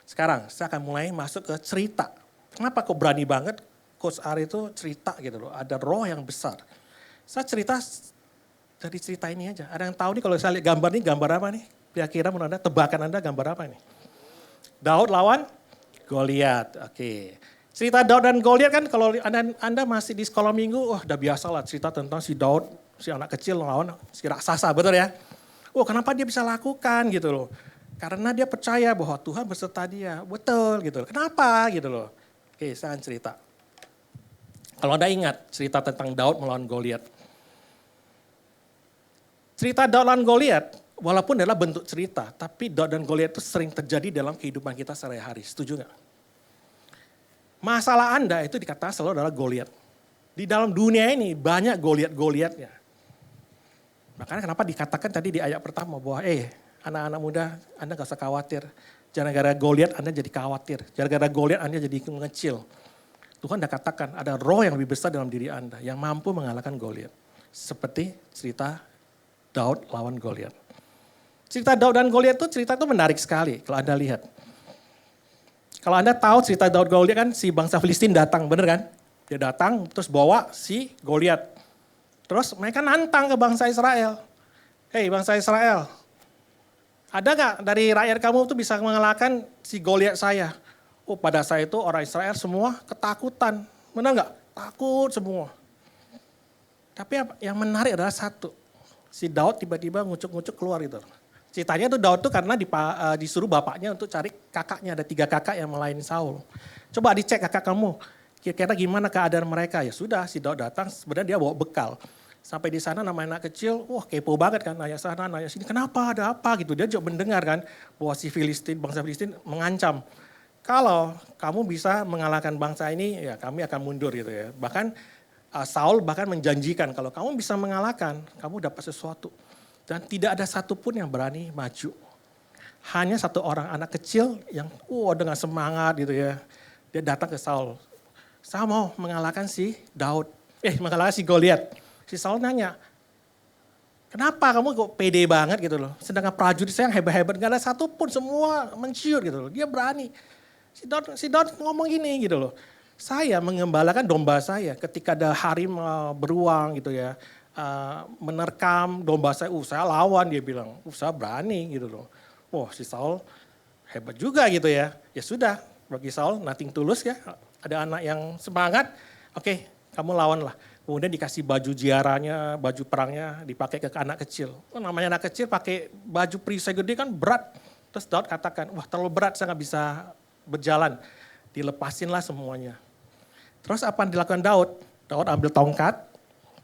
Sekarang saya akan mulai masuk ke cerita. Kenapa kok berani banget Coach Ari itu cerita gitu loh. Ada roh yang besar. Saya cerita dari cerita ini aja. Ada yang tahu nih kalau saya lihat gambar ini, gambar apa nih? Kira-kira menurut Anda, tebakan Anda gambar apa nih? Daud lawan Goliat. Oke. Cerita Daud dan Goliat kan kalau Anda masih di sekolah minggu, udah biasa lah cerita tentang si Daud, si anak kecil lawan si raksasa, betul ya? Kenapa dia bisa lakukan gitu loh. Karena dia percaya bahwa Tuhan beserta dia, betul gitu loh. Kenapa gitu loh. Oke, saya akan cerita. Kalau Anda ingat cerita tentang Daud melawan Goliat. Cerita Daud lawan Goliat, walaupun adalah bentuk cerita, tapi Daud dan Goliat itu sering terjadi dalam kehidupan kita sehari-hari. Setuju nggak? Masalah Anda itu dikatakan selalu adalah Goliat. Di dalam dunia ini banyak Goliat-Goliatnya. Makanya kenapa dikatakan tadi di ayat pertama bahwa anak-anak muda Anda gak usah khawatir. Jangan gara-gara Goliat Anda jadi khawatir. Jangan gara-gara Goliat Anda jadi mengecil. Tuhan sudah katakan ada roh yang lebih besar dalam diri Anda yang mampu mengalahkan Goliat. Seperti cerita Daud lawan Goliat. Cerita Daud dan Goliat itu cerita itu menarik sekali kalau Anda lihat. Kalau Anda tahu cerita Daud Goliat kan si bangsa Filistin datang, bener kan? Dia datang terus bawa si Goliat. Terus mereka nantang ke bangsa Israel. Hei bangsa Israel, ada nggak dari rakyat kamu tuh bisa mengalahkan si Goliat saya? Oh pada saat itu orang Israel semua ketakutan. Benar nggak? Takut semua. Tapi yang menarik adalah satu. Si Daud tiba-tiba ngucuk-ngucuk keluar gitu. Ceritanya tuh Daud tuh karena disuruh bapaknya untuk cari kakaknya. Ada 3 kakak yang melayani Saul. Coba dicek kakak kamu. Kira-kira gimana keadaan mereka? Ya sudah si Daud datang sebenarnya dia bawa bekal. Sampai di sana namanya anak kecil, wah kepo banget kan, nanya sana, nanya sini, kenapa, ada apa gitu. Dia juga mendengar kan, bahwa si Filistin, bangsa Filistin mengancam. Kalau kamu bisa mengalahkan bangsa ini, ya kami akan mundur gitu ya. Bahkan Saul bahkan menjanjikan, kalau kamu bisa mengalahkan, kamu dapat sesuatu. Dan tidak ada satupun yang berani maju. Hanya satu orang anak kecil yang dengan semangat gitu ya. Dia datang ke Saul. Saya mau mengalahkan si Daud, mengalahkan si Goliat. Si Saul nanya, kenapa kamu kok pede banget gitu loh. Sedangkan prajurit saya yang hebat-hebat, gak ada satupun, semua menciut gitu loh. Dia berani. Si Daud ngomong gini gitu loh. Saya mengembalakan domba saya ketika ada harim beruang gitu ya. Menerkam domba saya, saya lawan dia bilang. Saya berani gitu loh. Wah si Saul hebat juga gitu ya. Ya sudah, bagi Saul nothing tulus ya. Ada anak yang semangat, oke, kamu lawan lah. Kemudian dikasih baju ziarahnya, baju perangnya dipakai ke anak kecil. Namanya anak kecil pakai baju perisai gede kan berat. Terus Daud katakan, wah terlalu berat saya gak bisa berjalan. Dilepasinlah semuanya. Terus apa yang dilakukan Daud? Daud ambil tongkat,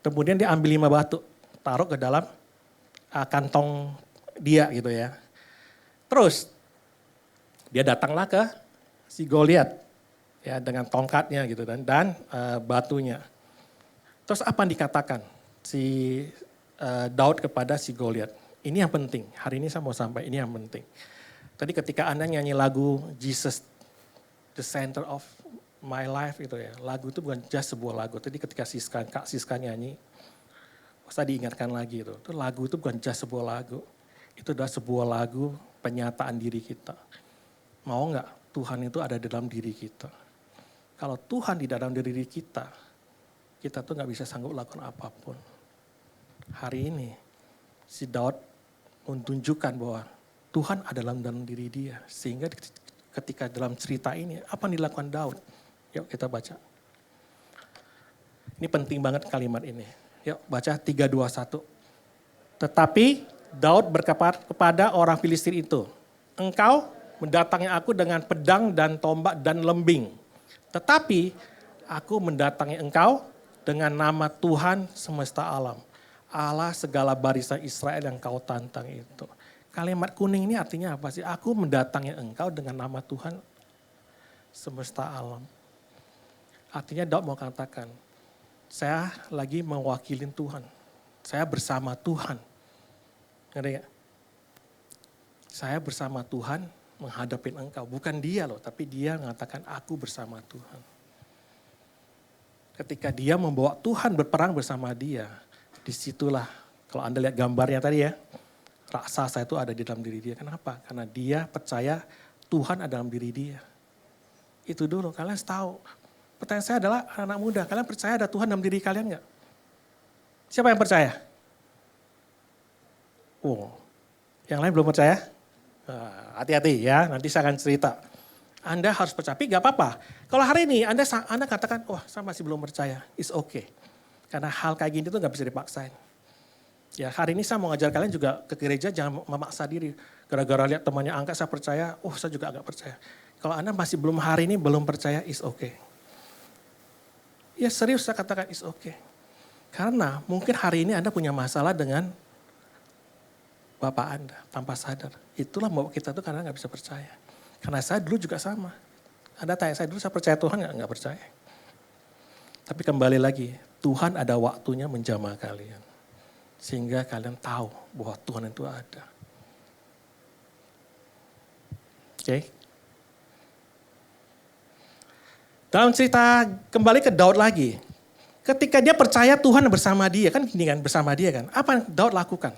kemudian dia ambil 5 batu. Taruh ke dalam kantong dia gitu ya. Terus dia datanglah ke si Goliat ya dengan tongkatnya gitu dan batunya. Terus apa yang dikatakan si Daud kepada si Goliat? Ini yang penting, hari ini saya mau sampai, ini yang penting. Tadi ketika Anda nyanyi lagu Jesus, the center of my life itu ya. Lagu itu bukan just sebuah lagu. Tadi ketika Kak Siska nyanyi, saya diingatkan lagi itu. Itu lagu itu bukan just sebuah lagu. Itu adalah sebuah lagu penyataan diri kita. Mau nggak Tuhan itu ada dalam diri kita? Kalau Tuhan di dalam diri kita tuh gak bisa sanggup lakukan apapun. Hari ini si Daud menunjukkan bahwa Tuhan ada dalam diri dia. Sehingga ketika dalam cerita ini apa yang dilakukan Daud? Yuk kita baca. Ini penting banget kalimat ini. Yuk baca 3, 2, 1. Tetapi Daud berkata kepada orang Filistin itu, engkau mendatangi aku dengan pedang dan tombak dan lembing. Tetapi aku mendatangi engkau dengan nama Tuhan semesta alam. Allah segala barisan Israel yang kau tantang itu. Kalimat kuning ini artinya apa sih? Aku mendatangi engkau dengan nama Tuhan semesta alam. Artinya Daud mau katakan, saya lagi mewakili Tuhan. Saya bersama Tuhan. Ngerti gak? Saya bersama Tuhan menghadapi engkau. Bukan dia loh, tapi dia mengatakan aku bersama Tuhan. Ketika dia membawa Tuhan berperang bersama dia, disitulah kalau Anda lihat gambarnya tadi ya, raksasa itu ada di dalam diri dia. Kenapa? Karena dia percaya Tuhan ada dalam diri dia. Itu dulu, kalian harus tahu. Pertanyaan saya adalah anak muda, kalian percaya ada Tuhan dalam diri kalian gak? Siapa yang percaya? Yang lain belum percaya? Hati-hati ya, nanti saya akan cerita. Anda harus percaya, tapi gak apa-apa. Kalau hari ini Anda katakan, saya masih belum percaya, it's okay. Karena hal kayak gini tuh gak bisa dipaksain. Ya hari ini saya mau ngajar kalian juga ke gereja jangan memaksa diri. Gara-gara lihat temannya angkat saya percaya, saya juga agak percaya. Kalau Anda masih belum hari ini belum percaya, it's okay. Ya serius saya katakan it's okay. Karena mungkin hari ini Anda punya masalah dengan Bapak Anda tanpa sadar. Itulah bahwa kita tuh karena gak bisa percaya. Karena saya dulu juga sama. Anda tanya saya dulu saya percaya Tuhan gak percaya. Tapi kembali lagi, Tuhan ada waktunya menjamah kalian. Sehingga kalian tahu bahwa Tuhan itu ada. Oke. Dalam cerita kembali ke Daud lagi. Ketika dia percaya Tuhan bersama dia, kan gini kan bersama dia kan. Apa yang Daud lakukan?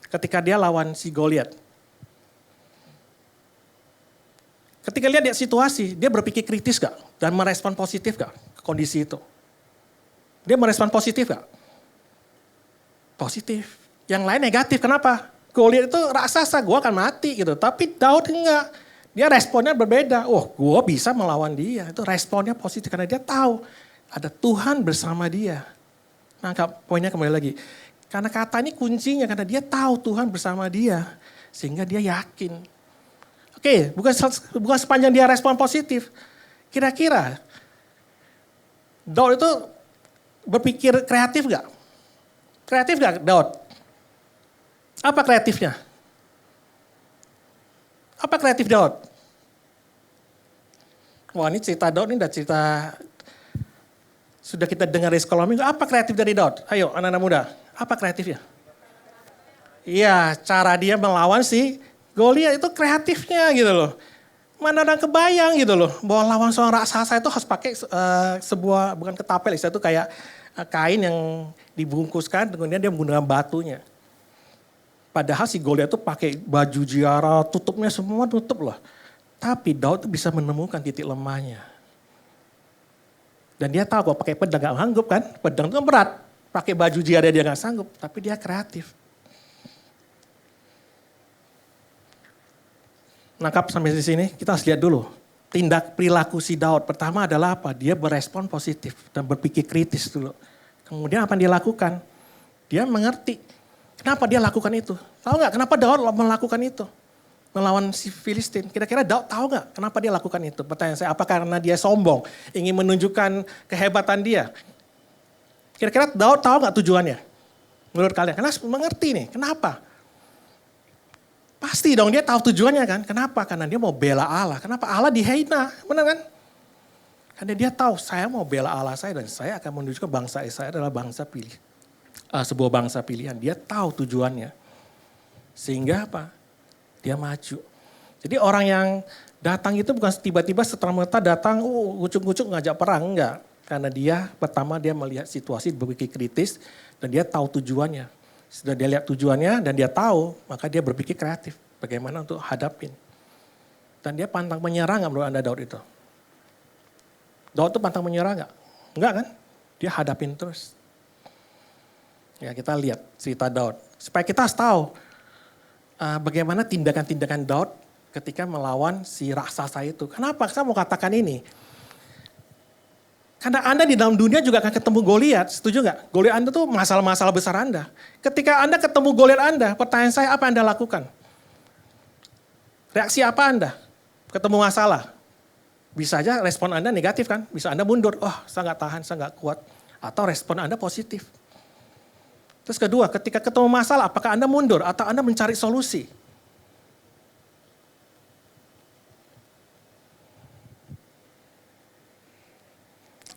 ketika dia lawan si Goliat. Ketika lihat situasi, dia berpikir kritis gak? Dan merespon positif gak ke kondisi itu? Dia merespon positif gak? Positif. Yang lain negatif, kenapa? Goliat itu raksasa, gue akan mati gitu. Tapi Daud enggak. Dia responnya berbeda. Oh, gue bisa melawan dia. Itu responnya positif karena dia tahu ada Tuhan bersama dia. Nah, poinnya kembali lagi. Karena kata ini kuncinya, karena dia tahu Tuhan bersama dia. Sehingga dia yakin. Oke, bukan sepanjang dia respon positif. Kira-kira Daud itu berpikir kreatif gak? Kreatif gak Daud? Apa kreatifnya? Apa kreatif Daud? Wah, ini cerita Daud, ini udah cerita sudah kita dengar di sekolah minggu. Apa kreatif dari Daud? Ayo anak-anak muda, apa kreatifnya? Iya, cara dia melawan si Goliat itu kreatifnya gitu loh. Mana ada kebayang gitu loh, bahwa lawan seorang raksasa itu harus pakai sebuah, bukan ketapel, itu kayak kain yang dibungkuskan, kemudian dia menggunakan batunya. Padahal si Goliat itu pakai baju ziarah, tutupnya semua tutup loh. Tapi Daud tuh bisa menemukan titik lemahnya. Dan dia tahu kalau pakai pedang gak sanggup kan, pedang itu kan berat. Pakai baju ziarah dia gak sanggup, tapi dia kreatif. Nangkap sampai di sini, kita harus lihat dulu. Tindak perilaku si Daud pertama adalah apa? Dia berespon positif dan berpikir kritis dulu. Kemudian apa yang dia lakukan? Dia mengerti kenapa dia lakukan itu. Tahu nggak kenapa Daud melakukan itu? Melawan si Filistin. Kira-kira Daud tahu nggak kenapa dia lakukan itu? Pertanyaan saya, apa karena dia sombong? Ingin menunjukkan kehebatan dia? Kira-kira Daud tahu nggak tujuannya? Menurut kalian? Karena mengerti nih, kenapa? Pasti dong dia tahu tujuannya kan. Kenapa? Karena dia mau bela Allah. Kenapa? Allah dihina, benar kan? Karena dia tahu saya mau bela Allah saya dan saya akan menunjukkan bangsa Israel adalah bangsa pilih. Sebuah bangsa pilihan. Dia tahu tujuannya. Sehingga apa? Dia maju. Jadi orang yang datang itu bukan tiba-tiba seterah-merta datang, ngucuk-ngucuk ngajak perang. Enggak. Karena dia pertama dia melihat situasi berpikir kritis dan dia tahu tujuannya. Sudah dia lihat tujuannya dan dia tahu, maka dia berpikir kreatif. Bagaimana untuk hadapin. Dan dia pantang menyerah nggak menurut Anda Daud itu? Daud itu pantang menyerah nggak? Enggak kan? Dia hadapin terus. Ya kita lihat cerita Daud. Supaya kita harus tahu bagaimana tindakan-tindakan Daud ketika melawan si raksasa itu. Kenapa saya mau katakan ini? Karena Anda di dalam dunia juga akan ketemu Goliat, setuju nggak? Goliat Anda tuh masalah-masalah besar Anda. Ketika Anda ketemu Goliat Anda, pertanyaan saya apa Anda lakukan? Reaksi apa Anda? Ketemu masalah. Bisa aja respon Anda negatif kan? Bisa Anda mundur, saya nggak tahan, saya nggak kuat. Atau respon Anda positif. Terus kedua, ketika ketemu masalah, apakah Anda mundur atau Anda mencari solusi?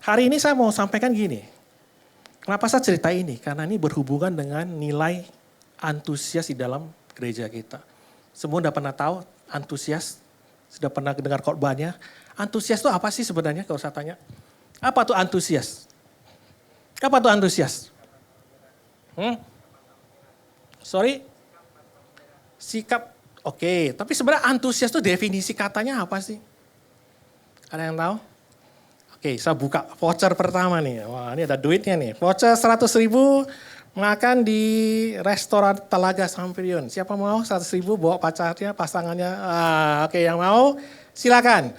Hari ini saya mau sampaikan gini. Kenapa saya cerita ini? Karena ini berhubungan dengan nilai antusias di dalam gereja kita. Semua udah pernah tahu antusias? Sudah pernah dengar khotbahnya? Antusias itu apa sih sebenarnya kalau saya tanya? Apa tuh antusias? Apa tuh antusias? Sorry? Sikap, oke. Tapi sebenarnya antusias itu definisi katanya apa sih? Ada yang tahu? Oke, saya buka voucher pertama nih. Wah, ini ada duitnya nih. Voucher 100.000 makan di restoran Telaga Sampirion. Siapa mau 100.000 bawa pacarnya, pasangannya? Oke, yang mau silakan.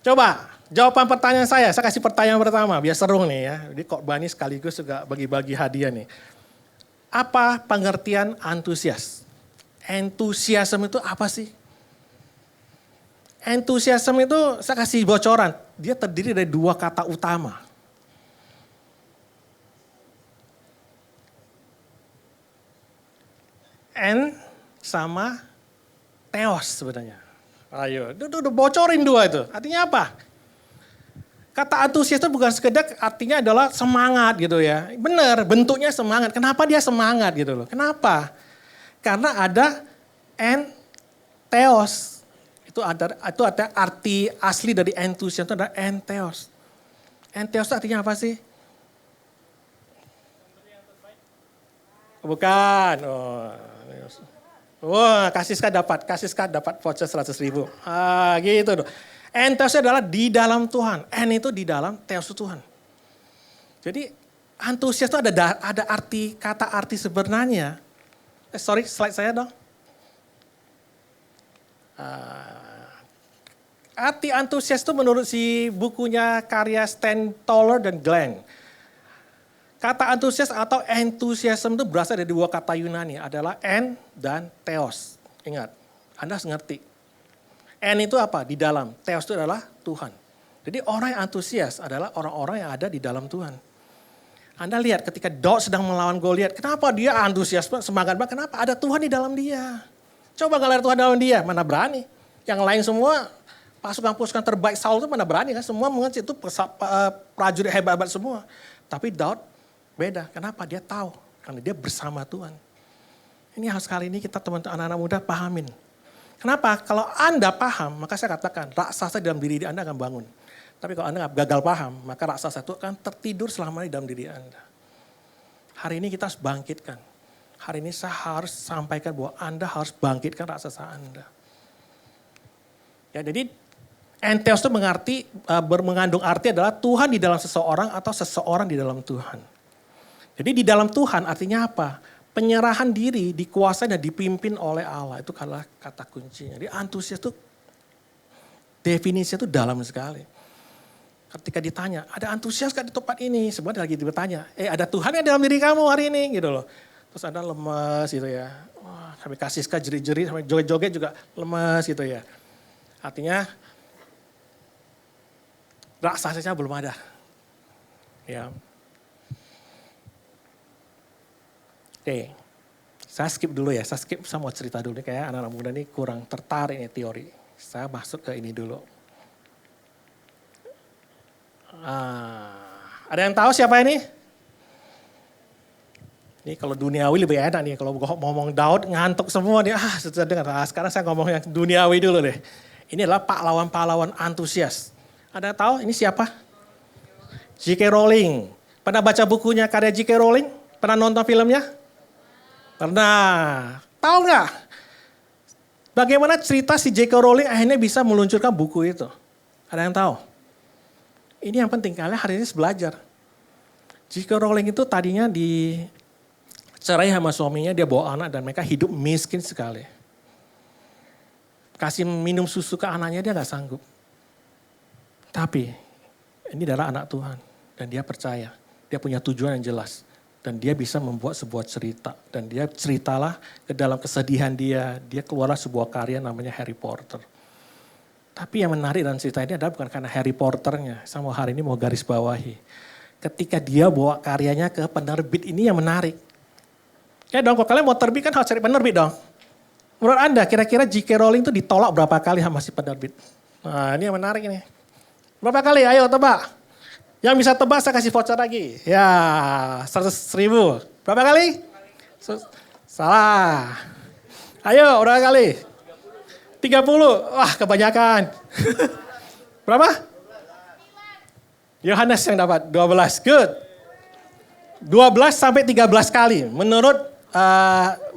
Coba jawaban pertanyaan saya kasih pertanyaan pertama biar seru nih ya. Jadi khotbah ini sekaligus juga bagi-bagi hadiah nih. Apa pengertian antusias? Entusiasme itu apa sih? Entusiasme itu saya kasih bocoran. Dia terdiri dari dua kata utama. En sama theos sebenarnya. Ayo, itu udah bocorin dua itu. Artinya apa? Kata antusias itu bukan sekedar artinya adalah semangat gitu ya. Benar, bentuknya semangat. Kenapa dia semangat gitu loh? Kenapa? Karena ada en theos. Itu ada arti asli dari entusias itu adalah entheos. Entheos itu artinya apa sih? Bukan. Wah, Kasiska dapat voucher 100.000. Gitu dong. Entheos adalah di dalam Tuhan. Itu di dalam Theos itu Tuhan. Jadi antusias itu ada kata arti sebenarnya. Sorry, slide saya dong. Arti antusias itu menurut si bukunya karya Stan Toller dan Glenn. Kata antusias atau enthusiasm itu berasal dari dua kata Yunani. Adalah en dan theos. Ingat, Anda harus ngerti. En itu apa? Di dalam. Theos itu adalah Tuhan. Jadi orang yang antusias adalah orang-orang yang ada di dalam Tuhan. Anda lihat ketika Daud sedang melawan Goliat. Kenapa dia antusias, semangat banget? Kenapa? Ada Tuhan di dalam dia. Coba kalau ada Tuhan dalam dia, mana berani. Yang lain semua, pasukan-pasukan terbaik Saul itu mana berani kan. Semua mengerti itu prajurit hebat-hebat semua. Tapi Daud beda. Kenapa? Dia tahu. Karena dia bersama Tuhan. Ini harus kali ini kita teman-teman anak-anak muda pahamin. Kenapa? Kalau Anda paham, maka saya katakan raksasa dalam diri Anda akan bangun. Tapi kalau Anda gagal paham, maka raksasa itu akan tertidur selamanya dalam diri Anda. Hari ini kita harus bangkitkan. Hari ini saya harus sampaikan bahwa Anda harus bangkitkan raksasa Anda. Ya, jadi entheos itu mengandung arti adalah Tuhan di dalam seseorang atau seseorang di dalam Tuhan. Jadi di dalam Tuhan artinya apa? Penyerahan diri, dikuasai dan dipimpin oleh Allah. Itu adalah kata kuncinya. Jadi antusias itu definisinya itu dalam sekali. Ketika ditanya, ada antusias gak di tempat ini? Sebenarnya lagi bertanya, ada Tuhan yang dalam diri kamu hari ini? Gitu loh. Terus Anda lemes gitu ya. Wah, sampai Kasiska jerit-jerit, sampai joget-joget juga lemes gitu ya. Artinya raksasanya belum ada. Ya. Oke, saya skip dulu ya. Saya mau cerita dulu. Kayak anak-anak muda ini kurang tertarik nih teori. Saya masuk ke ini dulu. Ada yang tahu siapa ini? Ini kalau duniawi lebih enak nih. Kalau ngomong Daud ngantuk semua nih. Sudah dengar. Sekarang saya ngomong yang duniawi dulu deh. Ini adalah pahlawan-pahlawan antusias. Ada yang tahu ini siapa? J.K. Rowling. Pernah baca bukunya karya J.K. Rowling? Pernah nonton filmnya? Pernah. Tahu nggak? Bagaimana cerita si J.K. Rowling akhirnya bisa meluncurkan buku itu? Ada yang tahu? Ini yang penting, kalian hari ini belajar. J.K. Rowling itu tadinya dicerai sama suaminya, dia bawa anak dan mereka hidup miskin sekali. Kasih minum susu ke anaknya dia gak sanggup. Tapi ini adalah anak Tuhan dan dia percaya. Dia punya tujuan yang jelas. Dan dia bisa membuat sebuah cerita. Dan dia ceritalah ke dalam kesedihan dia keluarlah sebuah karya namanya Harry Potter. Tapi yang menarik dalam cerita ini adalah bukan karena Harry Potternya. Saya mau hari ini mau garis bawahi. Ketika dia bawa karyanya ke penerbit ini yang menarik. Ya dong, kalau kalian mau terbit kan harus cari penerbit dong. Menurut Anda kira-kira J.K. Rowling itu ditolak berapa kali sama si penerbit? Nah ini yang menarik ini. Berapa kali? Ayo tebak. Yang bisa tebak saya kasih voucher lagi. Ya 100.000. Berapa kali? Salah. Ayo berapa kali? 30. Wah kebanyakan. Berapa? Yohanes yang dapat 12. Good. 12 sampai 13 kali menurut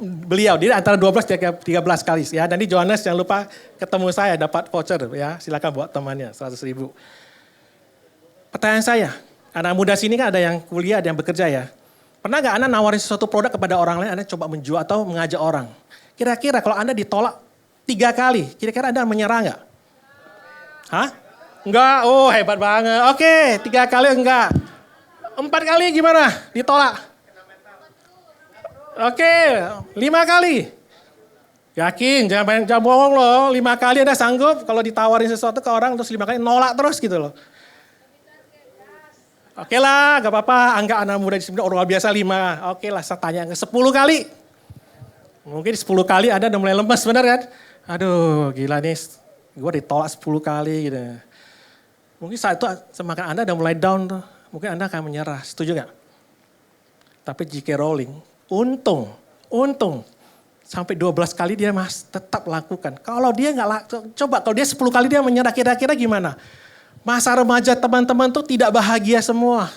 beliau. Jadi antara 12 dan 13 kali ya. Dan ini Yohanes jangan lupa ketemu saya dapat voucher ya. Silakan buat temannya 100.000. Pertanyaan saya, anak muda sini kan ada yang kuliah, ada yang bekerja ya. Pernah gak Anda nawarin sesuatu produk kepada orang lain, Anda coba menjual atau mengajak orang? Kira-kira kalau Anda ditolak 3 kali, kira-kira Anda menyerah gak? Hah? Enggak, oh hebat banget. Oke, 3 kali enggak. 4 kali gimana? Ditolak? Oke, 5 kali. Yakin, jangan bohong loh. 5 kali Anda sanggup kalau ditawarin sesuatu ke orang terus 5 kali nolak terus gitu loh. Oke lah, gak apa-apa. Anggap anak muda di sini orang biasa 5. Oke lah, saya tanya ke 10 kali. Mungkin 10 kali Anda udah mulai lemes, benar kan? Aduh, gila nih. Gue ditolak 10 kali gitu. Mungkin saat itu semakin Anda udah mulai down tuh. Mungkin Anda akan menyerah. Setuju gak? Tapi J.K. Rowling, untung. Sampai 12 kali dia tetap lakukan. Kalau dia coba kalau dia 10 kali dia menyerah, kira-kira gimana? Masa remaja teman-teman tuh tidak bahagia semua.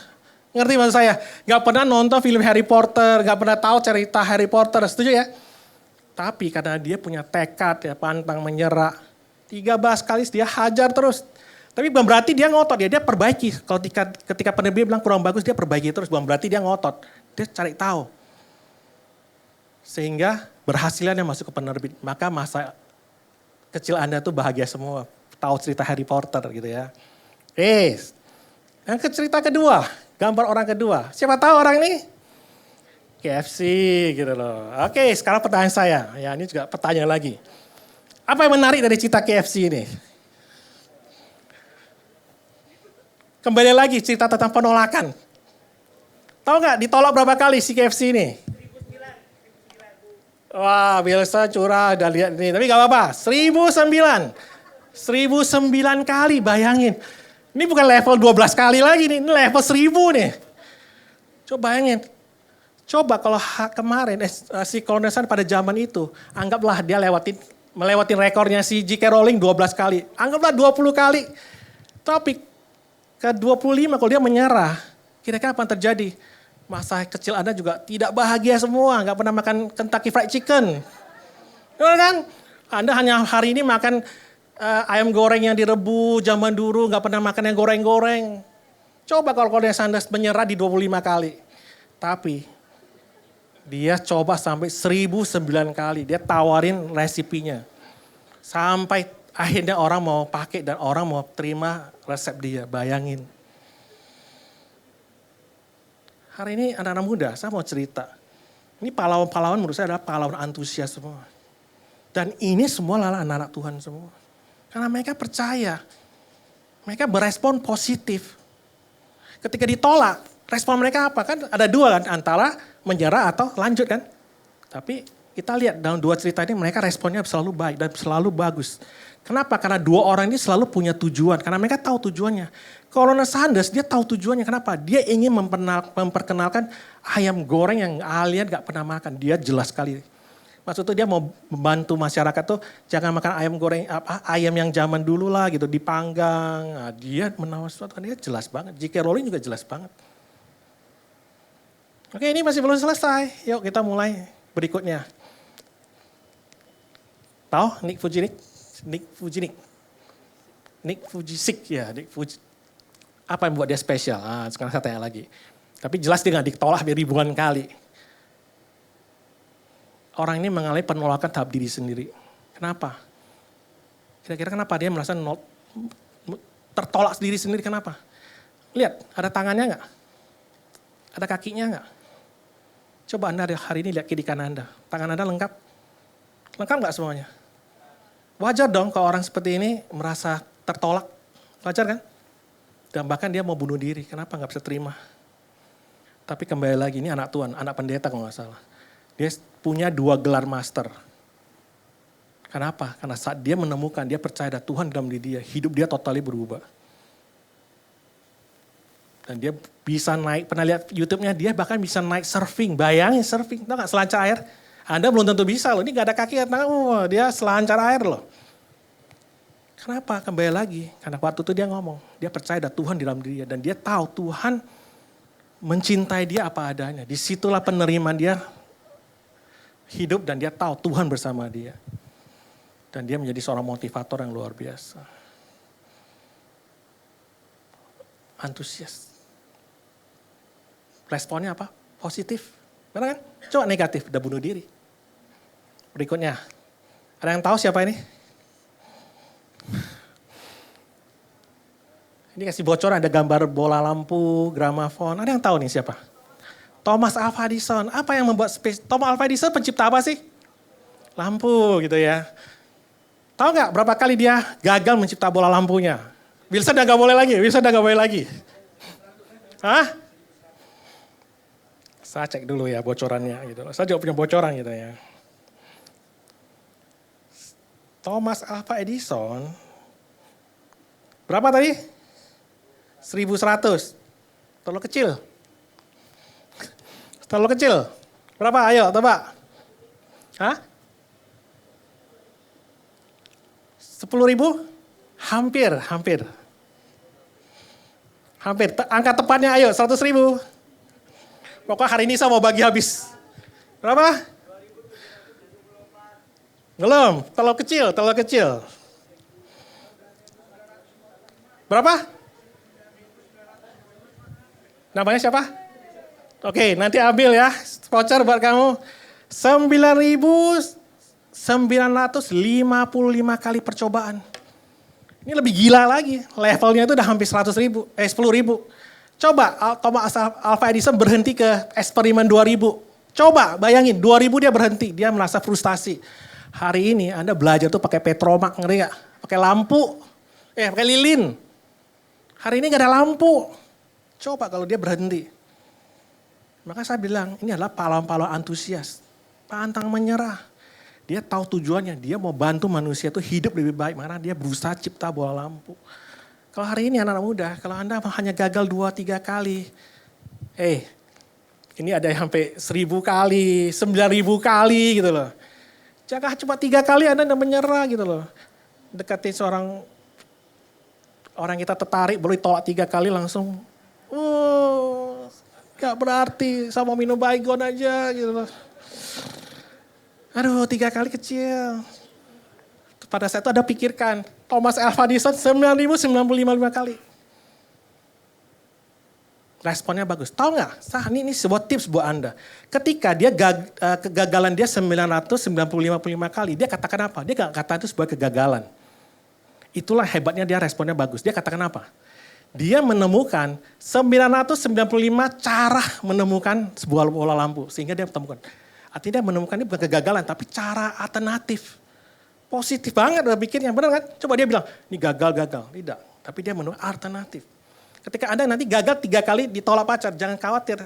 Ngerti maksud saya? Gak pernah nonton film Harry Potter, gak pernah tahu cerita Harry Potter, setuju ya? Tapi karena dia punya tekad, ya pantang menyerah. 13 kali dia hajar terus. Tapi bukan berarti dia ngotot, dia perbaiki. Kalau ketika penerbit bilang kurang bagus, dia perbaiki terus. Bukan berarti dia ngotot. Dia cari tahu. Sehingga berhasilnya masuk ke penerbit. Maka masa kecil Anda tuh bahagia semua. Tahu cerita Harry Potter gitu ya. Yang cerita kedua, gambar orang kedua. Siapa tahu orang ini? KFC gitu loh. Oke, sekarang pertanyaan saya. Ya, ini juga pertanyaan lagi. Apa yang menarik dari cerita KFC ini? Kembali lagi cerita tentang penolakan. Tahu nggak ditolak berapa kali si KFC ini? 1009. Wah, biasa curah udah lihat ini. Tapi nggak apa-apa. 1009. 1009 kali, bayangin. Ini bukan level 12 kali lagi nih, ini level 1000 nih. Coba bayangin. Coba kalau kemarin si Cornerstone pada zaman itu, anggaplah dia melewati rekornya si J.K. Rowling 12 kali. Anggaplah 20 kali. Tapi ke 25 kalau dia menyerah, kira-kira apa yang terjadi? Masa kecil Anda juga tidak bahagia semua, nggak pernah makan Kentucky Fried Chicken. Benar kan? Anda hanya hari ini makan ayam goreng yang direbus zaman dulu, nggak pernah makan yang goreng-goreng. Coba kalau Cornelius Sanders menyerah di 25 kali. Tapi dia coba sampai 1009 kali. Dia tawarin resipinya. Sampai akhirnya orang mau pakai dan orang mau terima resep dia. Bayangin. Hari ini anak-anak muda, saya mau cerita. Ini pahlawan-pahlawan menurut saya adalah pahlawan antusias semua. Dan ini semua adalah anak-anak Tuhan semua. Karena mereka percaya. Mereka berespon positif. Ketika ditolak, respon mereka apa? Kan ada dua kan, antara menyerah atau lanjut kan. Tapi kita lihat dalam dua cerita ini mereka responnya selalu baik dan selalu bagus. Kenapa? Karena dua orang ini selalu punya tujuan. Karena mereka tahu tujuannya. Cornelius Sanders dia tahu tujuannya. Kenapa? Dia ingin memperkenalkan ayam goreng yang kalian gak pernah makan. Dia jelas sekali. Maksudnya dia mau membantu masyarakat tuh jangan makan ayam goreng, ayam yang zaman dulu lah gitu, dipanggang. Nah, dia menawar sesuatu, dia jelas banget. J.K. Rowling juga jelas banget. Oke, ini masih belum selesai. Yuk kita mulai berikutnya. Tahu Nick Vujicic? Nick Vujicic ya, Nick Vujicic. Apa yang membuat dia spesial? Sekarang saya tanya lagi. Tapi jelas dia nggak ditolak ribuan kali. Orang ini mengalami penolakan tahap diri sendiri. Kenapa? Kira-kira kenapa dia merasa tertolak sendiri, kenapa? Lihat, ada tangannya nggak? Ada kakinya nggak? Coba Anda hari ini lihat kiri kanan Anda. Tangan Anda lengkap? Lengkap nggak semuanya? Wajar dong kalau orang seperti ini merasa tertolak. Wajar kan? Dan bahkan dia mau bunuh diri. Kenapa nggak bisa terima? Tapi kembali lagi, ini anak Tuhan, anak pendeta kalau nggak salah. Dia punya 2 gelar master. Kenapa? Karena saat dia menemukan, dia percaya ada Tuhan dalam diri dia. Hidup dia totally berubah. Dan dia bisa naik, pernah lihat YouTube-nya, dia bahkan bisa naik surfing. Bayangin surfing, tau gak selancar air? Anda belum tentu bisa loh, ini gak ada kaki, dia selancar air loh. Kenapa? Kembali lagi, karena waktu itu dia ngomong, dia percaya ada Tuhan di dalam diri dia. Dan dia tahu Tuhan mencintai dia apa adanya. Disitulah penerimaan dia hidup dan dia tahu Tuhan bersama dia. Dan dia menjadi seorang motivator yang luar biasa. Antusias. Responnya apa? Positif. Benar kan? Coba negatif, udah bunuh diri. Berikutnya. Ada yang tahu siapa ini? Ini kasih bocoran, ada gambar bola lampu, gramafon. Ada yang tahu nih siapa? Thomas Alva Edison. Apa yang membuat Thomas Alva Edison pencipta apa sih? Lampu gitu ya. Tahu nggak berapa kali dia gagal mencipta bola lampunya? Wilson udah nggak boleh lagi. Hah? Saya cek dulu ya bocorannya gitu. Saya juga punya bocoran gitu ya. Thomas Alva Edison. Berapa tadi? 1100. Terlalu kecil. Berapa? Ayo tebak. Hah? 10.000? Hampir. Angka tepatnya ayo 100.000. Pokoknya hari ini saya mau bagi habis. Berapa? Belum, terlalu kecil. Berapa? Namanya siapa? Oke, nanti ambil ya voucher buat kamu. 9.955 kali percobaan. Ini lebih gila lagi. Levelnya itu udah hampir 10.000. Coba Thomas Alva Edison berhenti ke eksperimen 2000. Coba bayangin 2000 dia berhenti. Dia merasa frustasi. Hari ini Anda belajar tuh pakai petromak, ngeri gak? Pakai lampu. Pakai lilin. Hari ini gak ada lampu. Coba kalau dia berhenti. Maka saya bilang ini adalah pahlawan-pahlawan antusias. Pantang menyerah. Dia tahu tujuannya, dia mau bantu manusia itu hidup lebih baik. Karena dia berusaha cipta bola lampu. Kalau hari ini anak-anak muda, kalau Anda hanya gagal 2-3 kali. Ini ada yang sampai 1.000 kali, 9.000 kali gitu loh. Jangan cuma 3 kali Anda udah menyerah gitu loh. Deketin seorang orang kita tertarik, baru ditolak 3 kali langsung. Gak berarti, sama minum baygon aja gitu loh. Aduh 3 kali kecil. Pada saat itu ada pikirkan, Thomas Alva Edison 9.095 kali. Responnya bagus. Tahu nggak? Ini sebuah tips buat Anda. Ketika dia kegagalan dia 995 kali, dia katakan apa? Dia nggak kata itu sebuah kegagalan. Itulah hebatnya dia responnya bagus. Dia katakan apa? Dia menemukan 995 cara menemukan sebuah bola lampu. Sehingga dia menemukan. Artinya dia menemukan ini bukan kegagalan, tapi cara alternatif. Positif banget udah pikirnya, benar kan? Coba dia bilang, ini gagal. Tidak, tapi dia menemukan alternatif. Ketika Anda nanti gagal 3 kali ditolak pacar, jangan khawatir.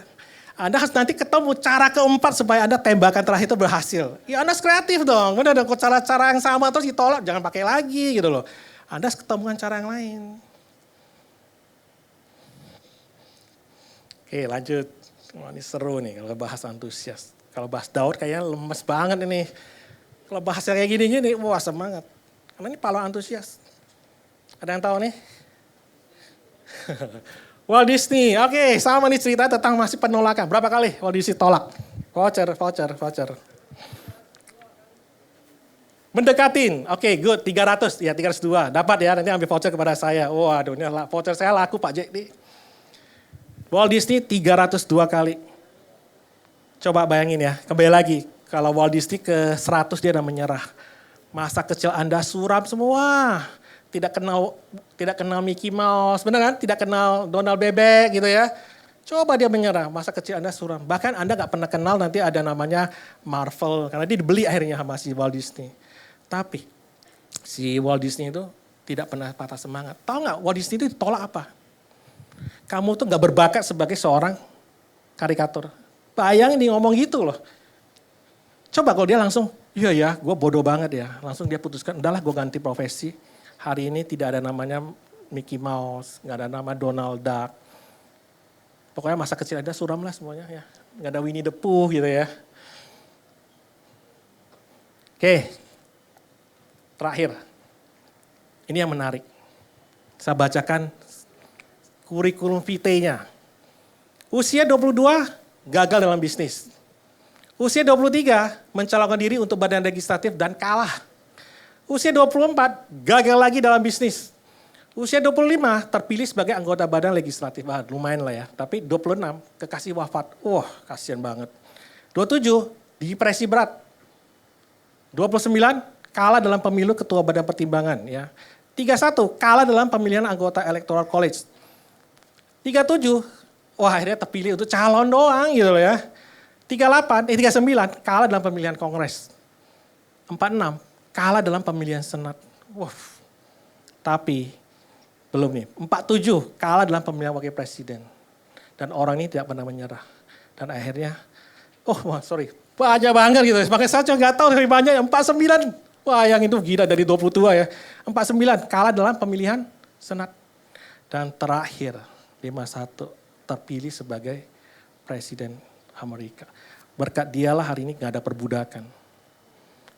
Anda harus nanti ketemu cara keempat supaya Anda tembakan terakhir itu berhasil. Ya Anda harus kreatif dong, udah ada cara-cara yang sama terus ditolak, jangan pakai lagi gitu loh. Anda harus ketemukan cara yang lain. Oke lanjut, ini seru nih kalau bahas antusias. Kalau bahas Daud kayaknya lemes banget ini. Kalau bahasnya kayak gini-gini, wah semangat. Karena ini pahlawan antusias. Ada yang tahu nih? Walt Disney, oke sama nih cerita tentang masih penolakan. Berapa kali Walt Disney tolak? Voucher. Mendekatin, oke good, 300, ya 302. Dapat ya, nanti ambil voucher kepada saya. Waduh, ini voucher saya laku Pak Jack nih. Walt Disney 302 kali. Coba bayangin ya, kembali lagi. Kalau Walt Disney ke 100 dia udah menyerah. Masa kecil Anda suram semua. Tidak kenal Mickey Mouse, benar kan? Tidak kenal Donald Bebek gitu ya. Coba dia menyerah, masa kecil Anda suram. Bahkan Anda gak pernah kenal nanti ada namanya Marvel. Karena dia dibeli akhirnya sama si Walt Disney. Tapi si Walt Disney itu tidak pernah patah semangat. Tahu gak Walt Disney itu ditolak apa? Kamu tuh gak berbakat sebagai seorang karikatur. Bayangin dia ngomong gitu loh. Coba kalau dia langsung, iya ya gue bodoh banget ya. Langsung dia putuskan, udahlah gue ganti profesi. Hari ini tidak ada namanya Mickey Mouse, gak ada nama Donald Duck. Pokoknya masa kecil Anda suram lah semuanya ya. Gak ada Winnie the Pooh gitu ya. Oke, terakhir. Ini yang menarik. Saya bacakan kurikulum vitae-nya. Usia 22 gagal dalam bisnis. Usia 23 mencalonkan diri untuk badan legislatif dan kalah. Usia 24 gagal lagi dalam bisnis. Usia 25 terpilih sebagai anggota badan legislatif. Lumayan lah ya. Tapi 26 kekasih wafat. Wah kasihan banget. 27 depresi berat. 29 kalah dalam pemilu ketua badan pertimbangan. Ya. 31 kalah dalam pemilihan anggota electoral college. 37 wah akhirnya terpilih untuk calon doang gitu loh ya. 39 kalah dalam pemilihan kongres. 46 kalah dalam pemilihan senat. Wah. Tapi belum nih. 47 kalah dalam pemilihan wakil presiden. Dan orang ini tidak pernah menyerah. Dan akhirnya, banyak banget gitu. Makanya saya nggak tahu dari banyak. 49, wah yang itu gila dari 22 ya. 49 kalah dalam pemilihan senat. Dan terakhir 51 terpilih sebagai presiden Amerika. Berkat dialah hari ini gak ada perbudakan.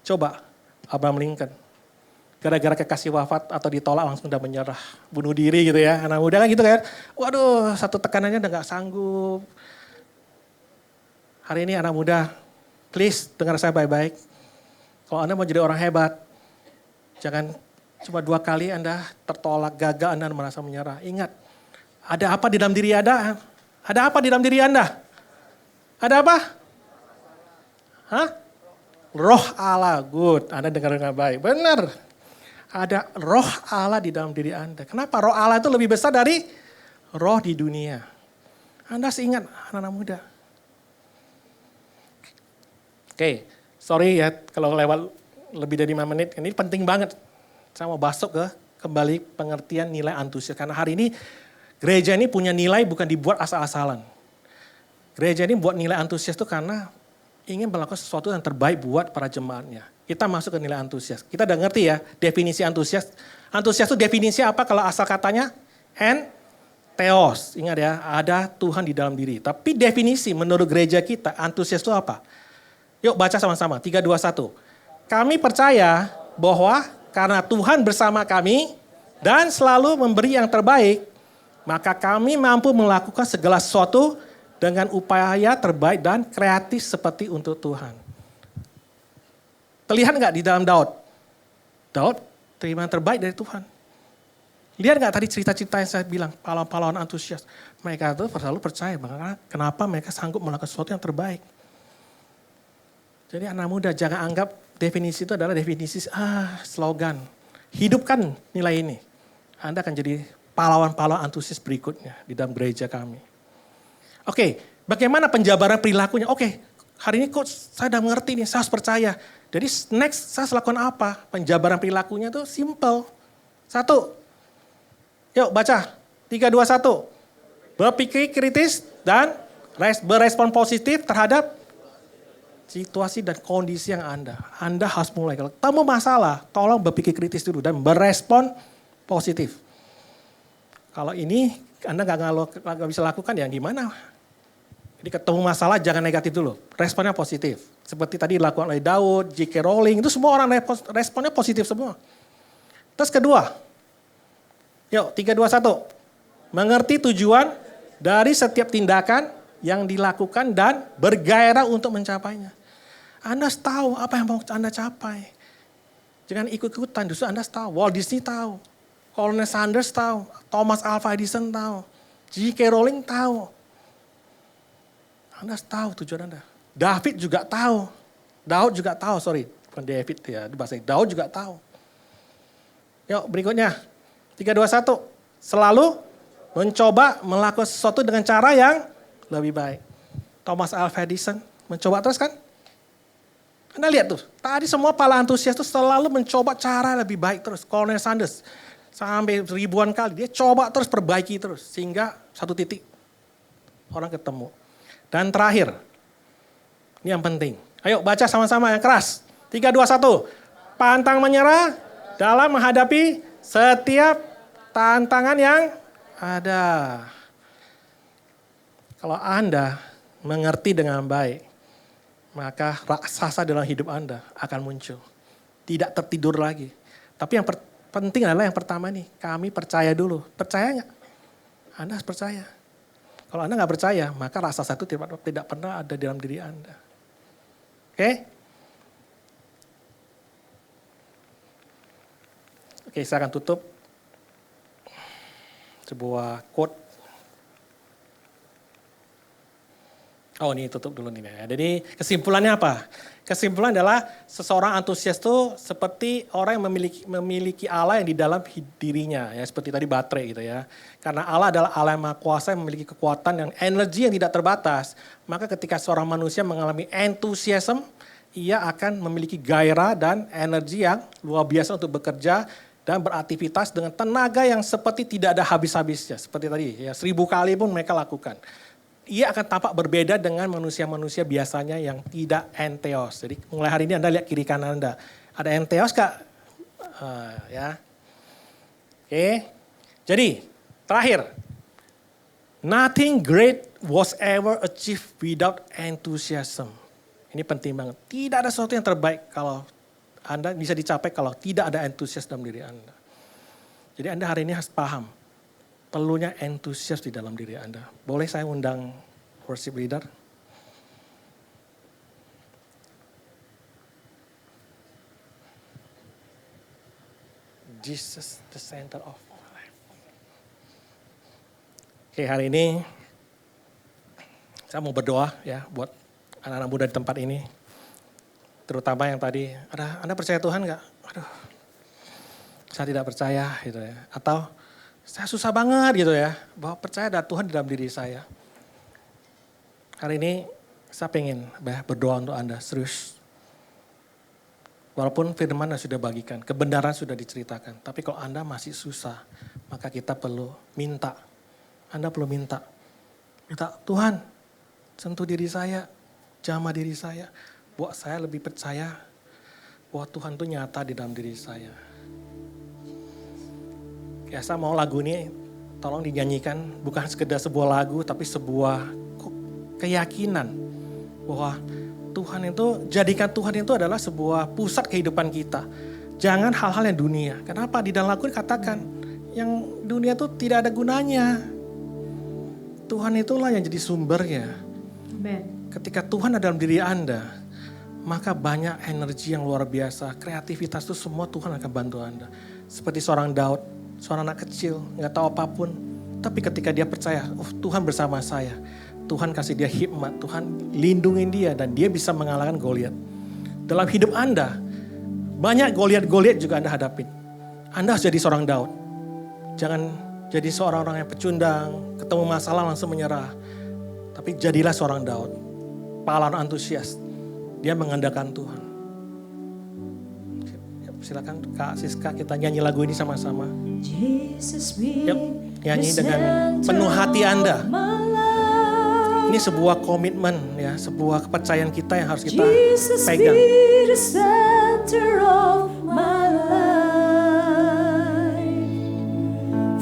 Coba Abraham Lincoln. Gara-gara kekasih wafat atau ditolak langsung udah menyerah. Bunuh diri gitu ya. Anak muda kan gitu kan. Waduh satu tekanannya udah gak sanggup. Hari ini anak muda please dengar saya baik-baik. Kalau Anda mau jadi orang hebat, jangan cuma 2 kali Anda tertolak, gagal, Anda merasa menyerah. Ingat, ada apa di dalam diri Anda? Ada apa di dalam diri Anda? Ada apa? Hah? Roh Allah, good. Anda dengar dengan baik. Benar. Ada roh Allah di dalam diri Anda. Kenapa roh Allah itu lebih besar dari roh di dunia? Anda harus ingat, anak-anak muda. Oke, sorry ya kalau lewat lebih dari 5 menit. Ini penting banget. Saya mau masuk ke kembali pengertian nilai antusias. Karena hari ini gereja ini punya nilai bukan dibuat asal-asalan. Gereja ini buat nilai antusias itu karena ingin melakukan sesuatu yang terbaik buat para jemaatnya. Kita masuk ke nilai antusias. Kita udah ngerti ya definisi antusias. Antusias itu definisi apa kalau asal katanya? Theos. Ingat ya, ada Tuhan di dalam diri. Tapi definisi menurut gereja kita, antusias itu apa? Yuk baca sama-sama, 3, 2, 1. Kami percaya bahwa karena Tuhan bersama kami dan selalu memberi yang terbaik, maka kami mampu melakukan segala sesuatu dengan upaya terbaik dan kreatif seperti untuk Tuhan. Terlihat nggak di dalam Daud? Daud terima yang terbaik dari Tuhan. Lihat nggak tadi cerita-cerita yang saya bilang, pahlawan-pahlawan antusias. Mereka itu selalu percaya, kenapa mereka sanggup melakukan sesuatu yang terbaik. Jadi anak muda jangan anggap definisi itu adalah definisi slogan. Hidupkan nilai ini. Anda akan jadi pahlawan-pahlawan antusias berikutnya di dalam gereja kami. Oke, bagaimana penjabaran perilakunya? Oke, hari ini kok saya udah mengerti nih, saya harus percaya. Jadi next saya harus lakukan apa? Penjabaran perilakunya itu simple. 1, yuk baca. 3, 2, 1. Berpikir kritis dan berespon positif terhadap situasi dan kondisi yang Anda harus mulai. Kalau ketemu masalah, tolong berpikir kritis dulu dan berespon positif. Kalau ini Anda nggak bisa lakukan ya gimana? Jadi ketemu masalah jangan negatif dulu, responnya positif. Seperti tadi dilakukan oleh Daud, J.K. Rowling, itu semua orang responnya positif semua. Terus kedua, yuk 3, 2, 1. Mengerti tujuan dari setiap tindakan yang dilakukan dan bergairah untuk mencapainya. Anda harus tahu apa yang mau Anda capai. Jangan ikut-ikutan, justru Anda harus tahu. Walt Disney tahu, Colonel Sanders tahu, Thomas Alva Edison tahu, J.K. Rowling tahu. Anda harus tahu tujuan Anda. Daud juga tahu, bukan David ya, bahasa Daud juga tahu. Yuk berikutnya, 3, 2, 1. Selalu mencoba melakukan sesuatu dengan cara yang lebih baik. Thomas Alva Edison mencoba terus kan? Anda lihat tuh, tadi semua para antusias tuh selalu mencoba cara lebih baik terus. Colonel Sanders sampai ribuan kali, dia coba terus perbaiki terus. Sehingga satu titik orang ketemu. Dan terakhir, ini yang penting. Ayo baca sama-sama yang keras. 3, 2, 1. Pantang menyerah dalam menghadapi setiap tantangan yang ada. Kalau Anda mengerti dengan baik, maka raksasa dalam hidup Anda akan muncul. Tidak tertidur lagi. Tapi yang penting adalah yang pertama nih, kami percaya dulu. Percaya nggak? Anda harus percaya. Kalau Anda nggak percaya, maka raksasa itu tidak pernah ada dalam diri Anda. Oke? Oke, saya akan tutup sebuah quote. Oh ini tutup dulu nih. Jadi kesimpulannya apa? Kesimpulan adalah seseorang antusias itu seperti orang yang memiliki Allah yang di dalam dirinya. Ya, seperti tadi baterai gitu ya. Karena Allah adalah Allah yang maha kuasa yang memiliki kekuatan yang energi yang tidak terbatas. Maka ketika seorang manusia mengalami entusiasme, ia akan memiliki gairah dan energi yang luar biasa untuk bekerja dan beraktivitas dengan tenaga yang seperti tidak ada habis-habisnya. Seperti tadi ya 1000 kali pun mereka lakukan. Ia akan tampak berbeda dengan manusia-manusia biasanya yang tidak entheos. Jadi mulai hari ini Anda lihat kiri kanan Anda. Ada entheos kak? Ya. Oke. Jadi terakhir. Nothing great was ever achieved without enthusiasm. Ini penting banget. Tidak ada sesuatu yang terbaik kalau Anda bisa dicapai kalau tidak ada entusias dalam diri Anda. Jadi Anda hari ini harus paham. Perlunya entusias di dalam diri Anda. Boleh saya undang worship leader? Jesus the center of my life. Oke, hari ini saya mau berdoa ya buat anak-anak muda di tempat ini. Terutama yang tadi, Anda percaya Tuhan nggak? Aduh, saya tidak percaya gitu ya. Atau saya susah banget gitu ya, bahwa percaya ada Tuhan di dalam diri saya. Hari ini saya pengen berdoa untuk Anda, serius. Walaupun firman sudah bagikan, kebenaran sudah diceritakan. Tapi kalau Anda masih susah, maka kita perlu minta. Anda perlu minta. Minta, Tuhan sentuh diri saya, jamah diri saya. Buat saya lebih percaya bahwa Tuhan itu nyata di dalam diri saya. Ya, saya mau lagu ini tolong dinyanyikan bukan sekedar sebuah lagu tapi sebuah keyakinan bahwa Tuhan itu, jadikan Tuhan itu adalah sebuah pusat kehidupan kita. Jangan hal-hal yang dunia. Kenapa? Di dalam lagu dikatakan yang dunia itu tidak ada gunanya. Tuhan itulah yang jadi sumbernya. Amen. Ketika Tuhan ada dalam diri Anda, maka banyak energi yang luar biasa. Kreativitas itu semua Tuhan akan bantu Anda. Seperti seorang Daud, seorang anak kecil, gak tahu apapun. Tapi ketika dia percaya, oh Tuhan bersama saya. Tuhan kasih dia hikmat, Tuhan lindungin dia dan dia bisa mengalahkan Goliat. Dalam hidup Anda, banyak Goliat juga Anda hadapin. Anda harus jadi seorang Daud. Jangan jadi seorang orang yang pecundang, ketemu masalah langsung menyerah. Tapi jadilah seorang Daud, pahlawan antusias. Dia mengandalkan Tuhan. Silakan Kak Siska, kita nyanyi lagu ini sama-sama. Yuk, nyanyi dengan penuh hati Anda. Ini sebuah komitmen ya, sebuah kepercayaan kita yang harus kita pegang. Be the center of my life.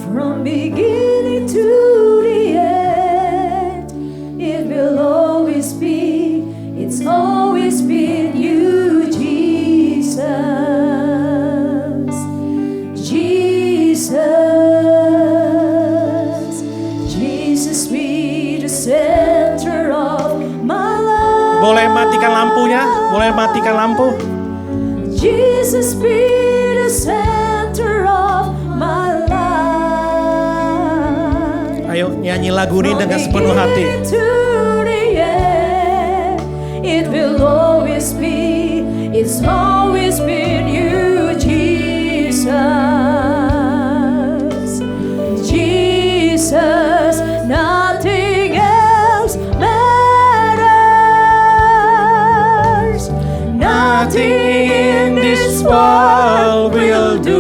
From beginning to the end, it will always be, it's always been you, Jesus. Jesus be the center of my life. Boleh matikan lampunya, boleh matikan lampu. Jesus be the center of my life. Ayo nyanyi lagu ini dengan sepenuh hati. From beginning to the end, it will always be, it's always been you, Jesus. Jesus, nothing else matters. Nothing in this world will do.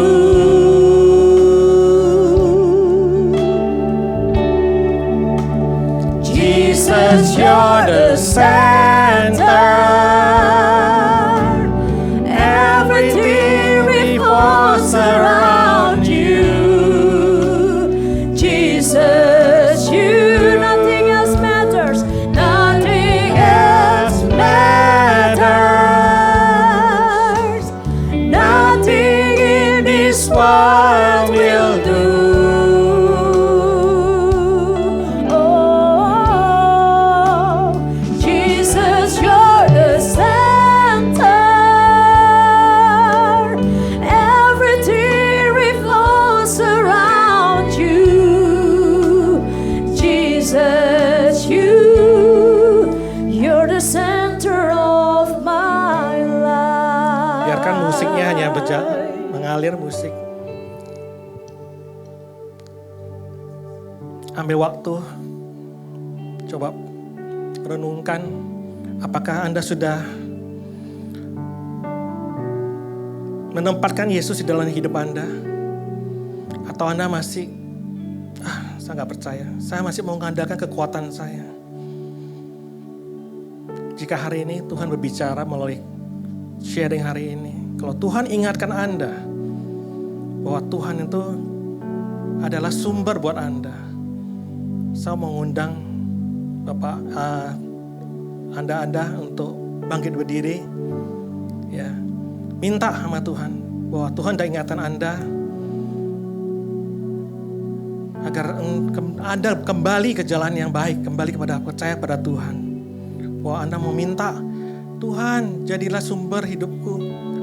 Jesus, you're the center. Everything revolves around you. Jesus, you, nothing else matters. Nothing else matters. Nothing in this world will do. Oh, Jesus, you're the center. Everything revolves around you. Jesus, you're the center of my life. Biarkan musiknya hanya mengalir musik. Ambil waktu, coba renungkan apakah Anda sudah menempatkan Yesus di dalam hidup Anda. Atau Anda masih, saya gak percaya, saya masih mau mengandalkan kekuatan saya. Jika hari ini Tuhan berbicara melalui sharing hari ini, kalau Tuhan ingatkan Anda bahwa Tuhan itu adalah sumber buat Anda, saya mau mengundang Bapak Anda untuk bangkit berdiri, ya, minta sama Tuhan bahwa Tuhan dah ingatan Anda agar Anda kembali ke jalan yang baik, kembali kepada percaya pada Tuhan. Bahwa Anda mau minta, Tuhan jadilah sumber hidupku.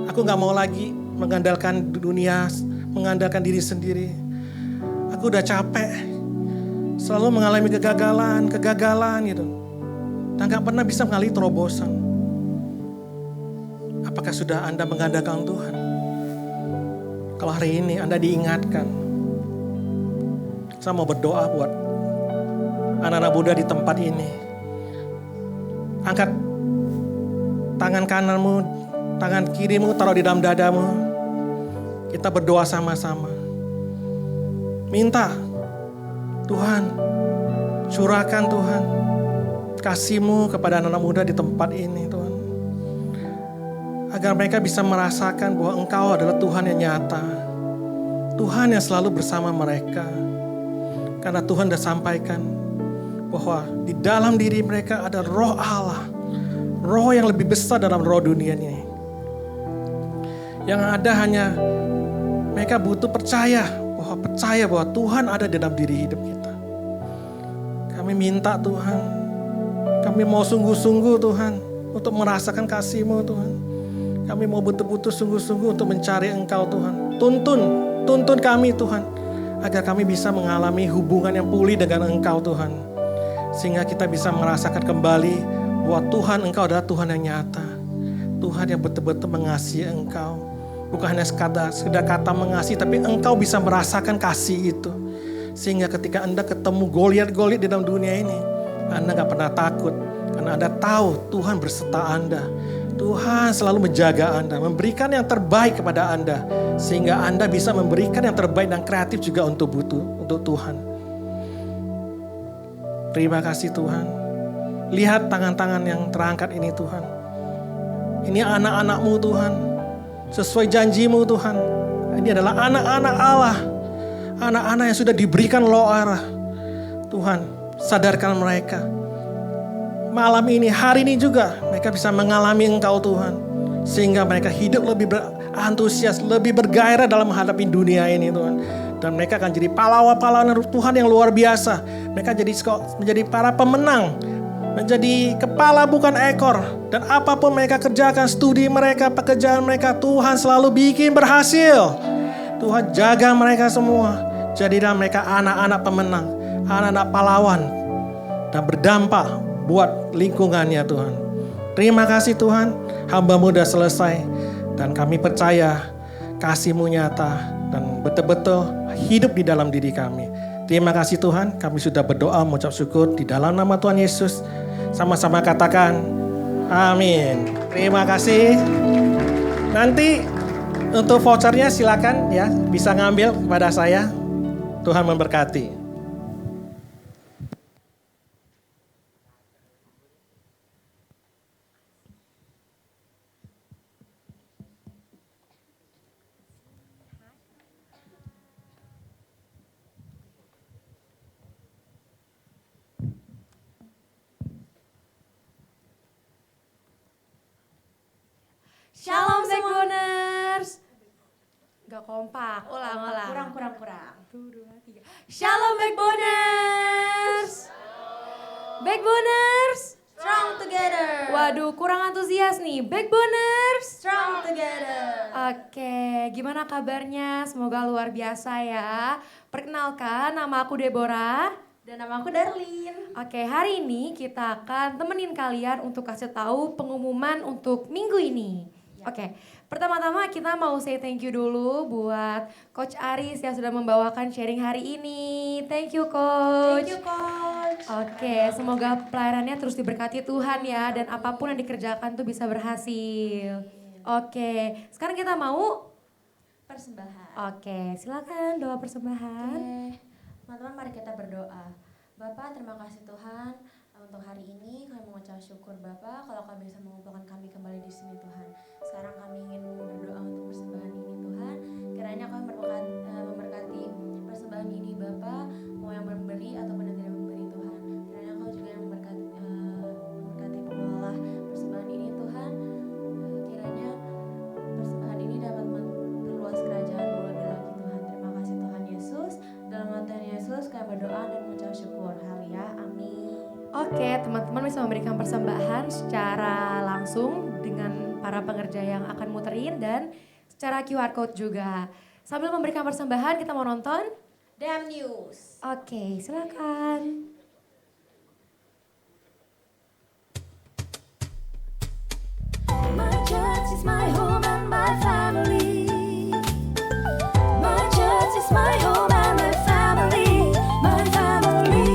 Aku gak mau lagi mengandalkan dunia, mengandalkan diri sendiri. Aku udah capek, selalu mengalami kegagalan gitu. Dan gak pernah bisa mengalami terobosan. Apakah sudah Anda mengandalkan Tuhan? Kalau hari ini Anda diingatkan, saya mau berdoa buat anak-anak muda di tempat ini. Angkat tangan kananmu, tangan kirimu taruh di dalam dadamu. Kita berdoa sama-sama. Minta Tuhan, curahkan Tuhan kasih-Mu kepada anak-anak muda di tempat ini Tuhan. Agar mereka bisa merasakan bahwa Engkau adalah Tuhan yang nyata. Tuhan yang selalu bersama mereka. Karena Tuhan sudah sampaikan bahwa di dalam diri mereka ada roh Allah. Roh yang lebih besar dalam roh dunia ini. Yang ada hanya mereka butuh percaya bahwa Tuhan ada di dalam diri hidup kita. Kami minta Tuhan, kami mau sungguh-sungguh Tuhan untuk merasakan kasih-Mu Tuhan. Kami mau betul-betul sungguh-sungguh untuk mencari Engkau Tuhan. Tuntun kami Tuhan, agar kami bisa mengalami hubungan yang pulih dengan Engkau Tuhan. Sehingga kita bisa merasakan kembali bahwa Tuhan Engkau adalah Tuhan yang nyata. Tuhan yang betul-betul mengasihi Engkau. Bukan hanya sekedar kata mengasihi, tapi Engkau bisa merasakan kasih itu. Sehingga ketika Anda ketemu Goliat-Goliat di dalam dunia ini, Anda gak pernah takut. Karena Anda tahu Tuhan berserta Anda. Tuhan selalu menjaga Anda, memberikan yang terbaik kepada Anda. Sehingga Anda bisa memberikan yang terbaik dan kreatif juga untuk Tuhan. Terima kasih Tuhan. Lihat tangan-tangan yang terangkat ini Tuhan. Ini anak-anak-Mu Tuhan. Sesuai janji-Mu Tuhan. Ini adalah anak-anak Allah. Anak-anak yang sudah diberikan loh arah. Tuhan, sadarkan mereka. Malam ini, hari ini juga mereka bisa mengalami Engkau Tuhan. Sehingga mereka hidup lebih berantusias, lebih bergairah dalam menghadapi dunia ini Tuhan. Dan mereka akan jadi pahlawan-pahlawan Tuhan yang luar biasa. Mereka menjadi para pemenang. Menjadi kepala bukan ekor. Dan apapun mereka kerjakan, studi mereka, pekerjaan mereka, Tuhan selalu bikin berhasil. Tuhan jaga mereka semua. Jadilah mereka anak-anak pemenang, anak-anak pahlawan. Dan berdampak buat lingkungannya Tuhan. Terima kasih Tuhan, hamba-Mu sudah selesai. Dan kami percaya kasih-Mu nyata dan betul-betul hidup di dalam diri kami. Terima kasih Tuhan, kami sudah berdoa mengucap syukur di dalam nama Tuhan Yesus. Sama-sama katakan amin. Terima kasih. Nanti untuk vouchernya silakan ya, bisa ngambil kepada saya. Tuhan memberkati. Shalom Backboners. Gak kompak, ulang. Kurang. 1, 2, 3. Shalom Backboners. Backboners. Strong together. Waduh, kurang antusias nih. Backboners. Strong together. Oke, gimana kabarnya? Semoga luar biasa ya. Perkenalkan, nama aku Deborah. Dan nama aku Darlin. Oke, hari ini kita akan temenin kalian untuk kasih tahu pengumuman untuk minggu ini. Oke, pertama-tama kita mau say thank you dulu buat Coach Aris yang sudah membawakan sharing hari ini. Thank you Coach. Thank you Coach. Oke, semoga pelayanannya terus diberkati Tuhan ya dan apapun yang dikerjakan tuh bisa berhasil. Oke, sekarang kita mau Persembahan. Oke, silakan doa persembahan. Oke, teman-teman mari kita berdoa. Bapak, terima kasih Tuhan untuk hari ini. Kami mengucap syukur Bapak kalau kami bisa mengumpulkan kami kembali di sini Tuhan. Sekarang kami ingin berdoa untuk persembahan ini Tuhan. Kiranya kami memberkati persembahan ini Bapak, mau yang memberi ataupun yang tidak memberi Tuhan. Kiranya Kau juga yang memberkati pengelola persembahan ini Tuhan. Kiranya persembahan ini dapat memperluas kerajaan-Mu lebih lagi Tuhan. Terima kasih Tuhan Yesus. Dalam nama Tuhan Yesus kami berdoa dan mengucap syukur. Haleluya. Amin. Oke, teman-teman bisa memberikan persembahan secara langsung dengan para pengerja yang akan muterin dan secara QR code juga. Sambil memberikan persembahan, kita mau nonton. Damn News. Oke, silakan. My church is my home and my family. My church is my home and my family. My family.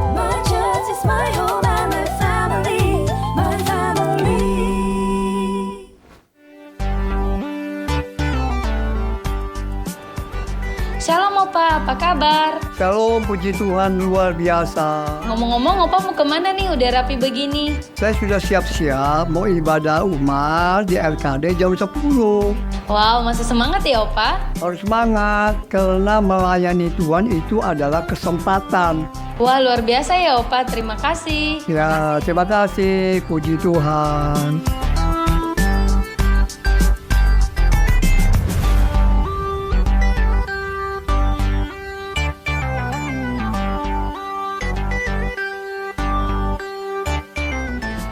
My church is my home and my family. My family. Shalom Opa, apa kabar? Shalom, puji Tuhan luar biasa. Ngomong-ngomong Opa mau kemana nih udah rapi begini? Saya sudah siap-siap mau ibadah umat di RKD jam 10. Wow, masih semangat ya Opa? Harus semangat karena melayani Tuhan itu adalah kesempatan. Wah luar biasa ya Opa, terima kasih. Ya, terima kasih, puji Tuhan.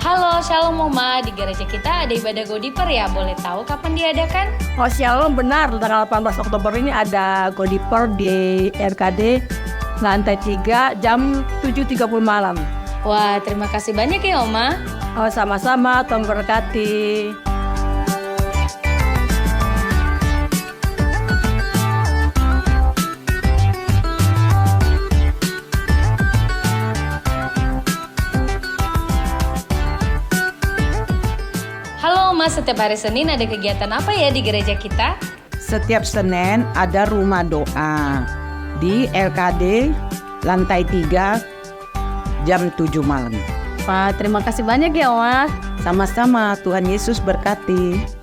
Halo, Shalom Oma, di gereja kita ada ibadah Godiper ya? Boleh tahu kapan diadakan? Oh Shalom, benar, tanggal 18 Oktober ini ada Godiper di RKD lantai 3 jam 7.30 malam. Wah, terima kasih banyak ya Oma. Oh sama-sama, Tuhan berkati. Halo Oma, setiap hari Senin ada kegiatan apa ya di gereja kita? Setiap Senin ada rumah doa di LKD lantai 3 jam 7 malam. Wah, terima kasih banyak ya Oma. Sama-sama, Tuhan Yesus berkati.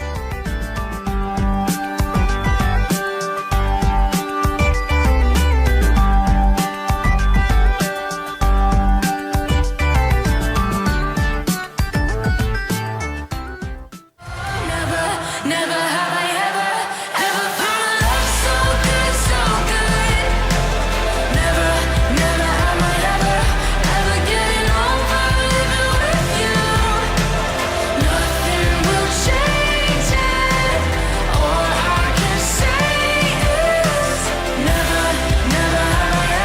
Never have I ever found love so good, so good. Never have I ever getting over living with you. Nothing will change it. All I can say is never have I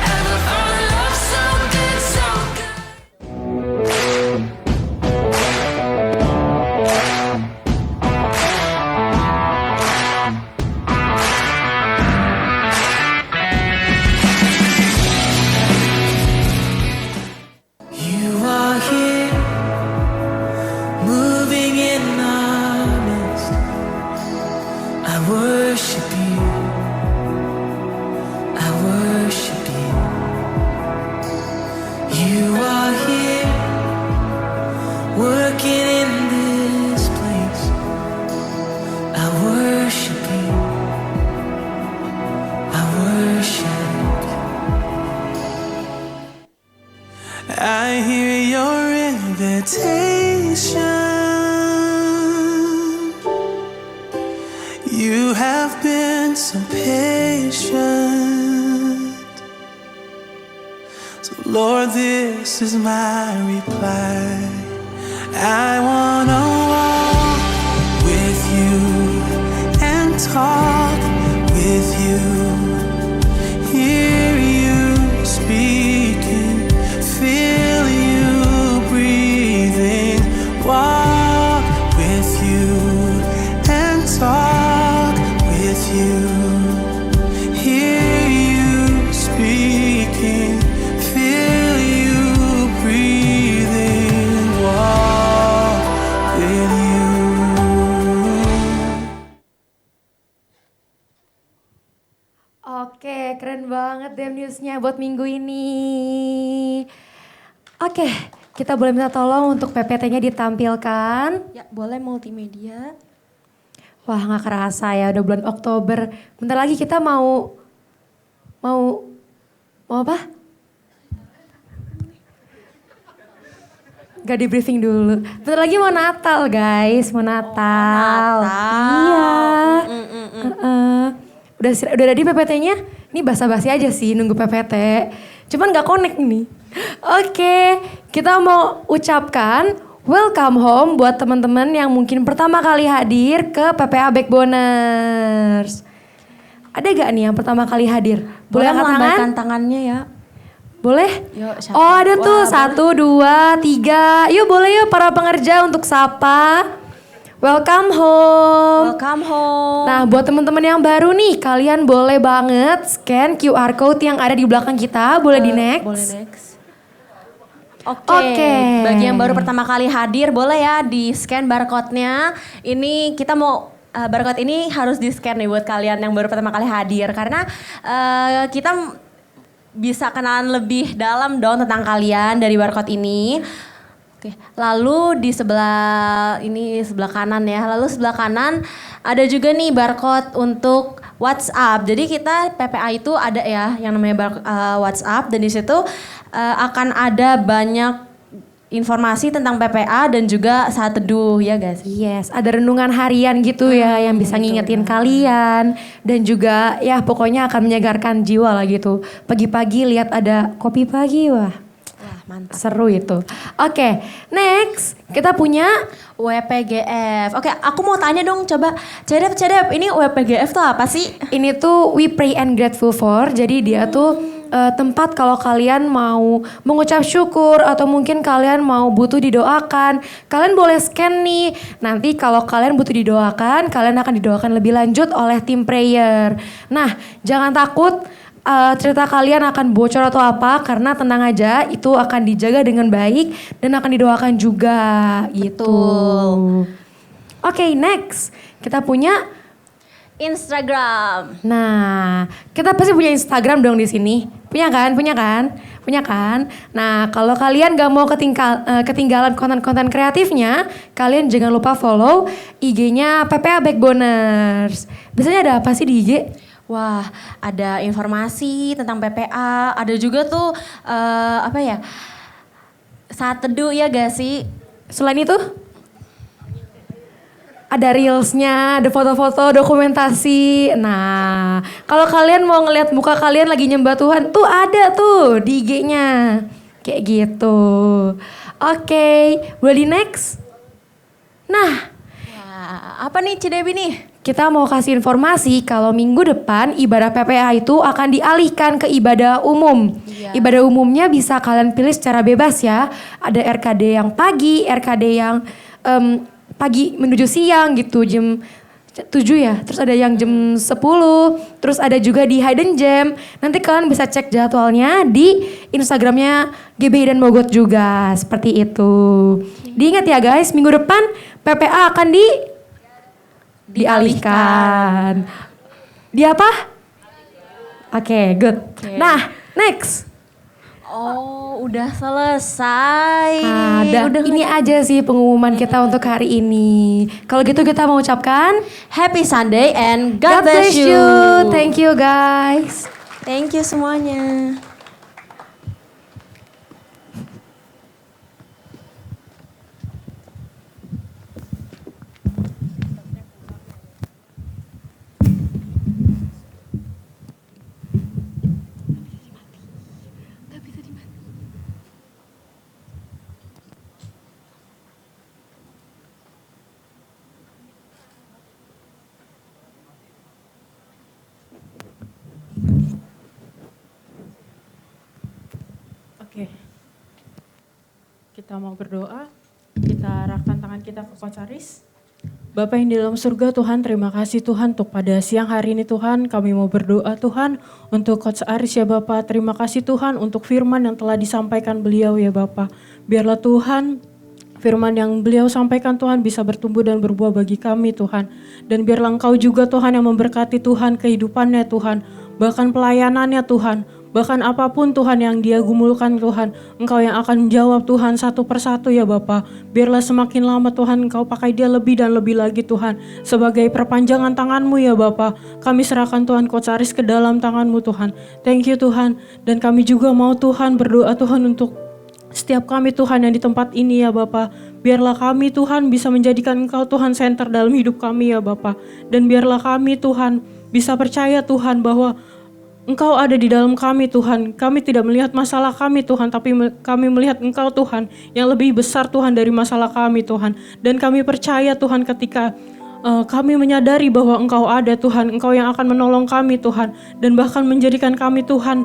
ever found love so good, so good. You are here, moving in our midst. I worship you. I worship you. You are here, working in this place. I worship you. I worship you. I hear your invitation. You have been so patient. So Lord, this is my reply. I wanna walk with you and talk with you. Hear you speaking, feel you breathing, walk with you and talk with you. Hear you speaking, feel you breathing, walk with you. Instagram News-nya buat minggu ini. Oke, kita boleh minta tolong untuk PPT-nya ditampilkan. Ya, boleh multimedia. Wah, nggak kerasa ya, udah bulan Oktober. Bentar lagi kita mau apa? Gak di briefing dulu. Bentar lagi mau Natal guys, mau Natal. Iya. Udah ada di PPT-nya. Ini basa-basi aja sih nunggu PPT. Cuman gak connect nih. Oke, kita mau ucapkan welcome home buat teman-teman yang mungkin pertama kali hadir ke PPA Backboners. Ada gak nih yang pertama kali hadir? Boleh angkat melambaikan tangannya ya. Boleh? Yuk, Oh ada tuh, 1, 2, 3. Yuk boleh yuk para pengerja untuk sapa. Welcome home. Welcome home. Nah buat teman-teman yang baru nih, kalian boleh banget scan QR code yang ada di belakang kita. Boleh di next. Boleh next. Oke. Bagi yang baru pertama kali hadir, boleh ya di scan barcode-nya. Ini kita mau barcode ini harus di scan nih buat kalian yang baru pertama kali hadir karena kita bisa kenalan lebih dalam dong tentang kalian dari barcode ini. Oke, lalu di sebelah kanan ya. Lalu sebelah kanan ada juga nih barcode untuk WhatsApp. Jadi kita PPA itu ada ya yang namanya WhatsApp dan di situ akan ada banyak informasi tentang PPA dan juga saat teduh ya guys. Yes, ada renungan harian gitu ya yang bisa ngingetin kalian dan juga ya pokoknya akan menyegarkan jiwa lah gitu. Pagi-pagi lihat ada kopi pagi, wah mantap. Seru itu. Oke, next kita punya WPGF. Oke, aku mau tanya dong coba Cedep, ini WPGF tuh apa sih? Ini tuh We Pray and Grateful For. Jadi dia tuh tempat kalau kalian mau mengucap syukur atau mungkin kalian mau butuh didoakan, kalian boleh scan nih. Nanti kalau kalian butuh didoakan, kalian akan didoakan lebih lanjut oleh tim prayer. Nah, jangan takut cerita kalian akan bocor atau apa, karena tenang aja, itu akan dijaga dengan baik dan akan didoakan juga gitu. Oke, next kita punya Instagram. Nah, kita pasti punya Instagram dong di sini. Punya kan? Nah, kalau kalian gak mau ketinggalan konten-konten kreatifnya, kalian jangan lupa follow IG-nya PPA Backboners. Biasanya ada apa sih di IG? Wah, ada informasi tentang PPA, ada juga tuh saat teduh ya gak sih? Selain itu? Ada reelsnya, ada foto-foto, dokumentasi. Nah, kalau kalian mau ngeliat muka kalian lagi nyembah Tuhan, tuh ada tuh di IG-nya. Kayak gitu. Oke, boleh di next? Nah, apa nih Cidebi nih? Kita mau kasih informasi kalau minggu depan ibadah PPA itu akan dialihkan ke ibadah umum. Ibadah umumnya bisa kalian pilih secara bebas ya. Ada RKD yang pagi, RKD yang pagi menuju siang gitu, jam 7 ya. Terus ada yang jam 10, terus ada juga di Hidden Gem. Nanti kalian bisa cek jadwalnya di Instagramnya GBI dan Mogot juga, seperti itu. Diingat ya guys, minggu depan PPA akan dialihkan. Di apa? Oke, good. Nah, next. Oh, udah selesai. Udah ini aja sih pengumuman kita untuk hari ini. Kalau gitu kita mau ucapkan Happy Sunday and God bless you. Thank you guys. Thank you semuanya. Oke, kita mau berdoa, kita arahkan tangan kita ke Coach Aris. Bapa yang di dalam surga Tuhan, terima kasih Tuhan untuk pada siang hari ini Tuhan, kami mau berdoa Tuhan untuk Coach Aris ya Bapak. Terima kasih Tuhan untuk firman yang telah disampaikan beliau ya Bapak. Biarlah Tuhan firman yang beliau sampaikan Tuhan bisa bertumbuh dan berbuah bagi kami Tuhan. Dan biarlah Engkau juga Tuhan yang memberkati Tuhan kehidupannya Tuhan, bahkan pelayanannya Tuhan. Bahkan apapun Tuhan yang dia gumulkan Tuhan, Engkau yang akan menjawab Tuhan satu persatu ya Bapa. Biarlah semakin lama Tuhan Engkau pakai dia lebih dan lebih lagi Tuhan. Sebagai perpanjangan tangan-Mu ya Bapa. Kami serahkan Tuhan Coach Aris ke dalam tangan-Mu Tuhan. Thank you Tuhan. Dan kami juga mau Tuhan berdoa Tuhan untuk setiap kami Tuhan yang di tempat ini ya Bapa. Biarlah kami Tuhan bisa menjadikan Engkau Tuhan center dalam hidup kami ya Bapa. Dan biarlah kami Tuhan bisa percaya Tuhan bahwa Engkau ada di dalam kami Tuhan. Kami tidak melihat masalah kami Tuhan, tapi kami melihat Engkau Tuhan yang lebih besar Tuhan dari masalah kami Tuhan. Dan kami percaya Tuhan ketika kami menyadari bahwa Engkau ada Tuhan, Engkau yang akan menolong kami Tuhan. Dan bahkan menjadikan kami Tuhan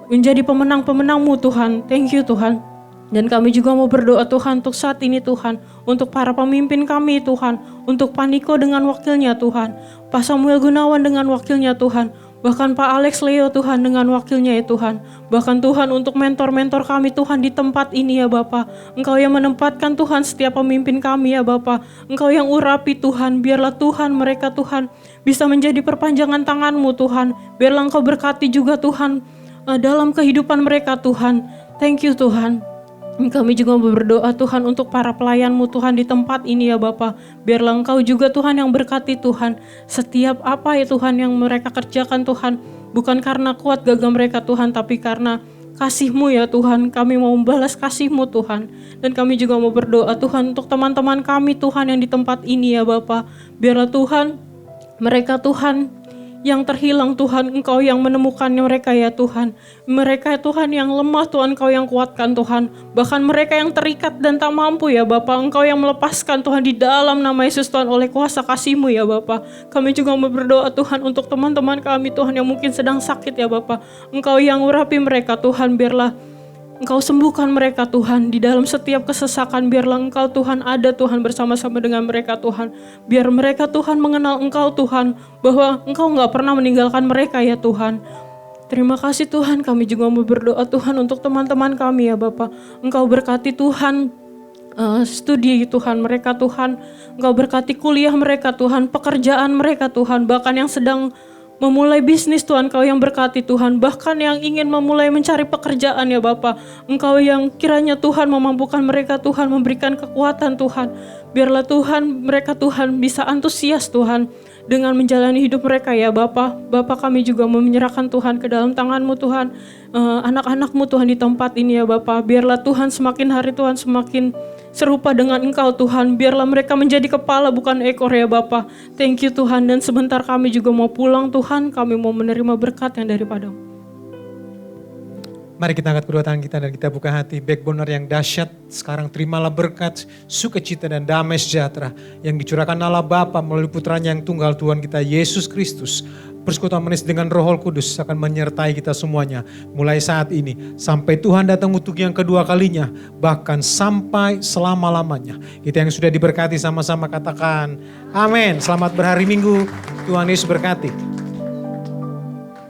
menjadi pemenang-pemenang-Mu Tuhan. Thank you Tuhan. Dan kami juga mau berdoa Tuhan untuk saat ini Tuhan. Untuk para pemimpin kami Tuhan. Untuk Paniko dengan wakilnya Tuhan. Pak Samuel Gunawan dengan wakilnya Tuhan. Bahkan Pak Alex Leo Tuhan dengan wakilnya ya Tuhan. Bahkan Tuhan untuk mentor-mentor kami Tuhan di tempat ini ya Bapa. Engkau yang menempatkan Tuhan setiap pemimpin kami ya Bapa. Engkau yang urapi Tuhan. Biarlah Tuhan mereka Tuhan bisa menjadi perpanjangan tangan-Mu Tuhan. Biarlah Engkau berkati juga Tuhan dalam kehidupan mereka Tuhan. Thank you Tuhan. Kami juga berdoa Tuhan untuk para pelayan-Mu Tuhan di tempat ini ya Bapa. Biarlah Engkau juga Tuhan yang berkati Tuhan. Setiap apa ya Tuhan yang mereka kerjakan Tuhan. Bukan karena kuat gagah mereka Tuhan, tapi karena kasih-Mu ya Tuhan. Kami mau membalas kasih-Mu Tuhan. Dan kami juga mau berdoa Tuhan untuk teman-teman kami Tuhan yang di tempat ini ya Bapa. Biarlah Tuhan, mereka Tuhan yang terhilang Tuhan, Engkau yang menemukannya mereka ya Tuhan. Mereka Tuhan yang lemah Tuhan, Engkau yang kuatkan Tuhan. Bahkan mereka yang terikat dan tak mampu ya Bapa, Engkau yang melepaskan Tuhan di dalam nama Yesus Tuhan oleh kuasa kasih-Mu ya Bapa. Kami juga mau berdoa Tuhan untuk teman-teman kami Tuhan yang mungkin sedang sakit ya Bapa. Engkau yang urapi mereka Tuhan, biarlah Engkau sembuhkan mereka Tuhan di dalam setiap kesesakan. Biarlah Engkau Tuhan ada Tuhan bersama-sama dengan mereka Tuhan. Biar mereka Tuhan mengenal Engkau Tuhan, bahwa Engkau gak pernah meninggalkan mereka ya Tuhan. Terima kasih Tuhan, kami juga mau berdoa Tuhan untuk teman-teman kami ya Bapa. Engkau berkati Tuhan studi Tuhan mereka Tuhan. Engkau berkati kuliah mereka Tuhan, pekerjaan mereka Tuhan. Bahkan yang sedang memulai bisnis Tuhan, Engkau yang berkati Tuhan. Bahkan yang ingin memulai mencari pekerjaan ya Bapa. Engkau yang kiranya Tuhan memampukan mereka Tuhan, memberikan kekuatan Tuhan. Biarlah Tuhan, mereka Tuhan bisa antusias Tuhan dengan menjalani hidup mereka ya Bapa. Bapa kami juga menyerahkan Tuhan ke dalam tangan-Mu Tuhan. Anak-anak-Mu Tuhan di tempat ini ya Bapa. Biarlah Tuhan semakin hari Tuhan semakin serupa dengan Engkau Tuhan. Biarlah mereka menjadi kepala bukan ekor ya Bapa. Thank you Tuhan. Dan sebentar kami juga mau pulang Tuhan. Kami mau menerima berkat yang daripada-Mu. Mari kita angkat kedua tangan kita dan kita buka hati. Backboner yang dahsyat, sekarang terimalah berkat, sukacita dan damai sejahtera yang dicurahkan Allah Bapa melalui putranya yang tunggal Tuhan kita Yesus Kristus. Persekutuan manis dengan Roh Kudus akan menyertai kita semuanya mulai saat ini sampai Tuhan datang untuk yang kedua kalinya, bahkan sampai selama-lamanya. Kita yang sudah diberkati sama-sama katakan amin. Selamat berhari Minggu, Tuhan Yesus berkati.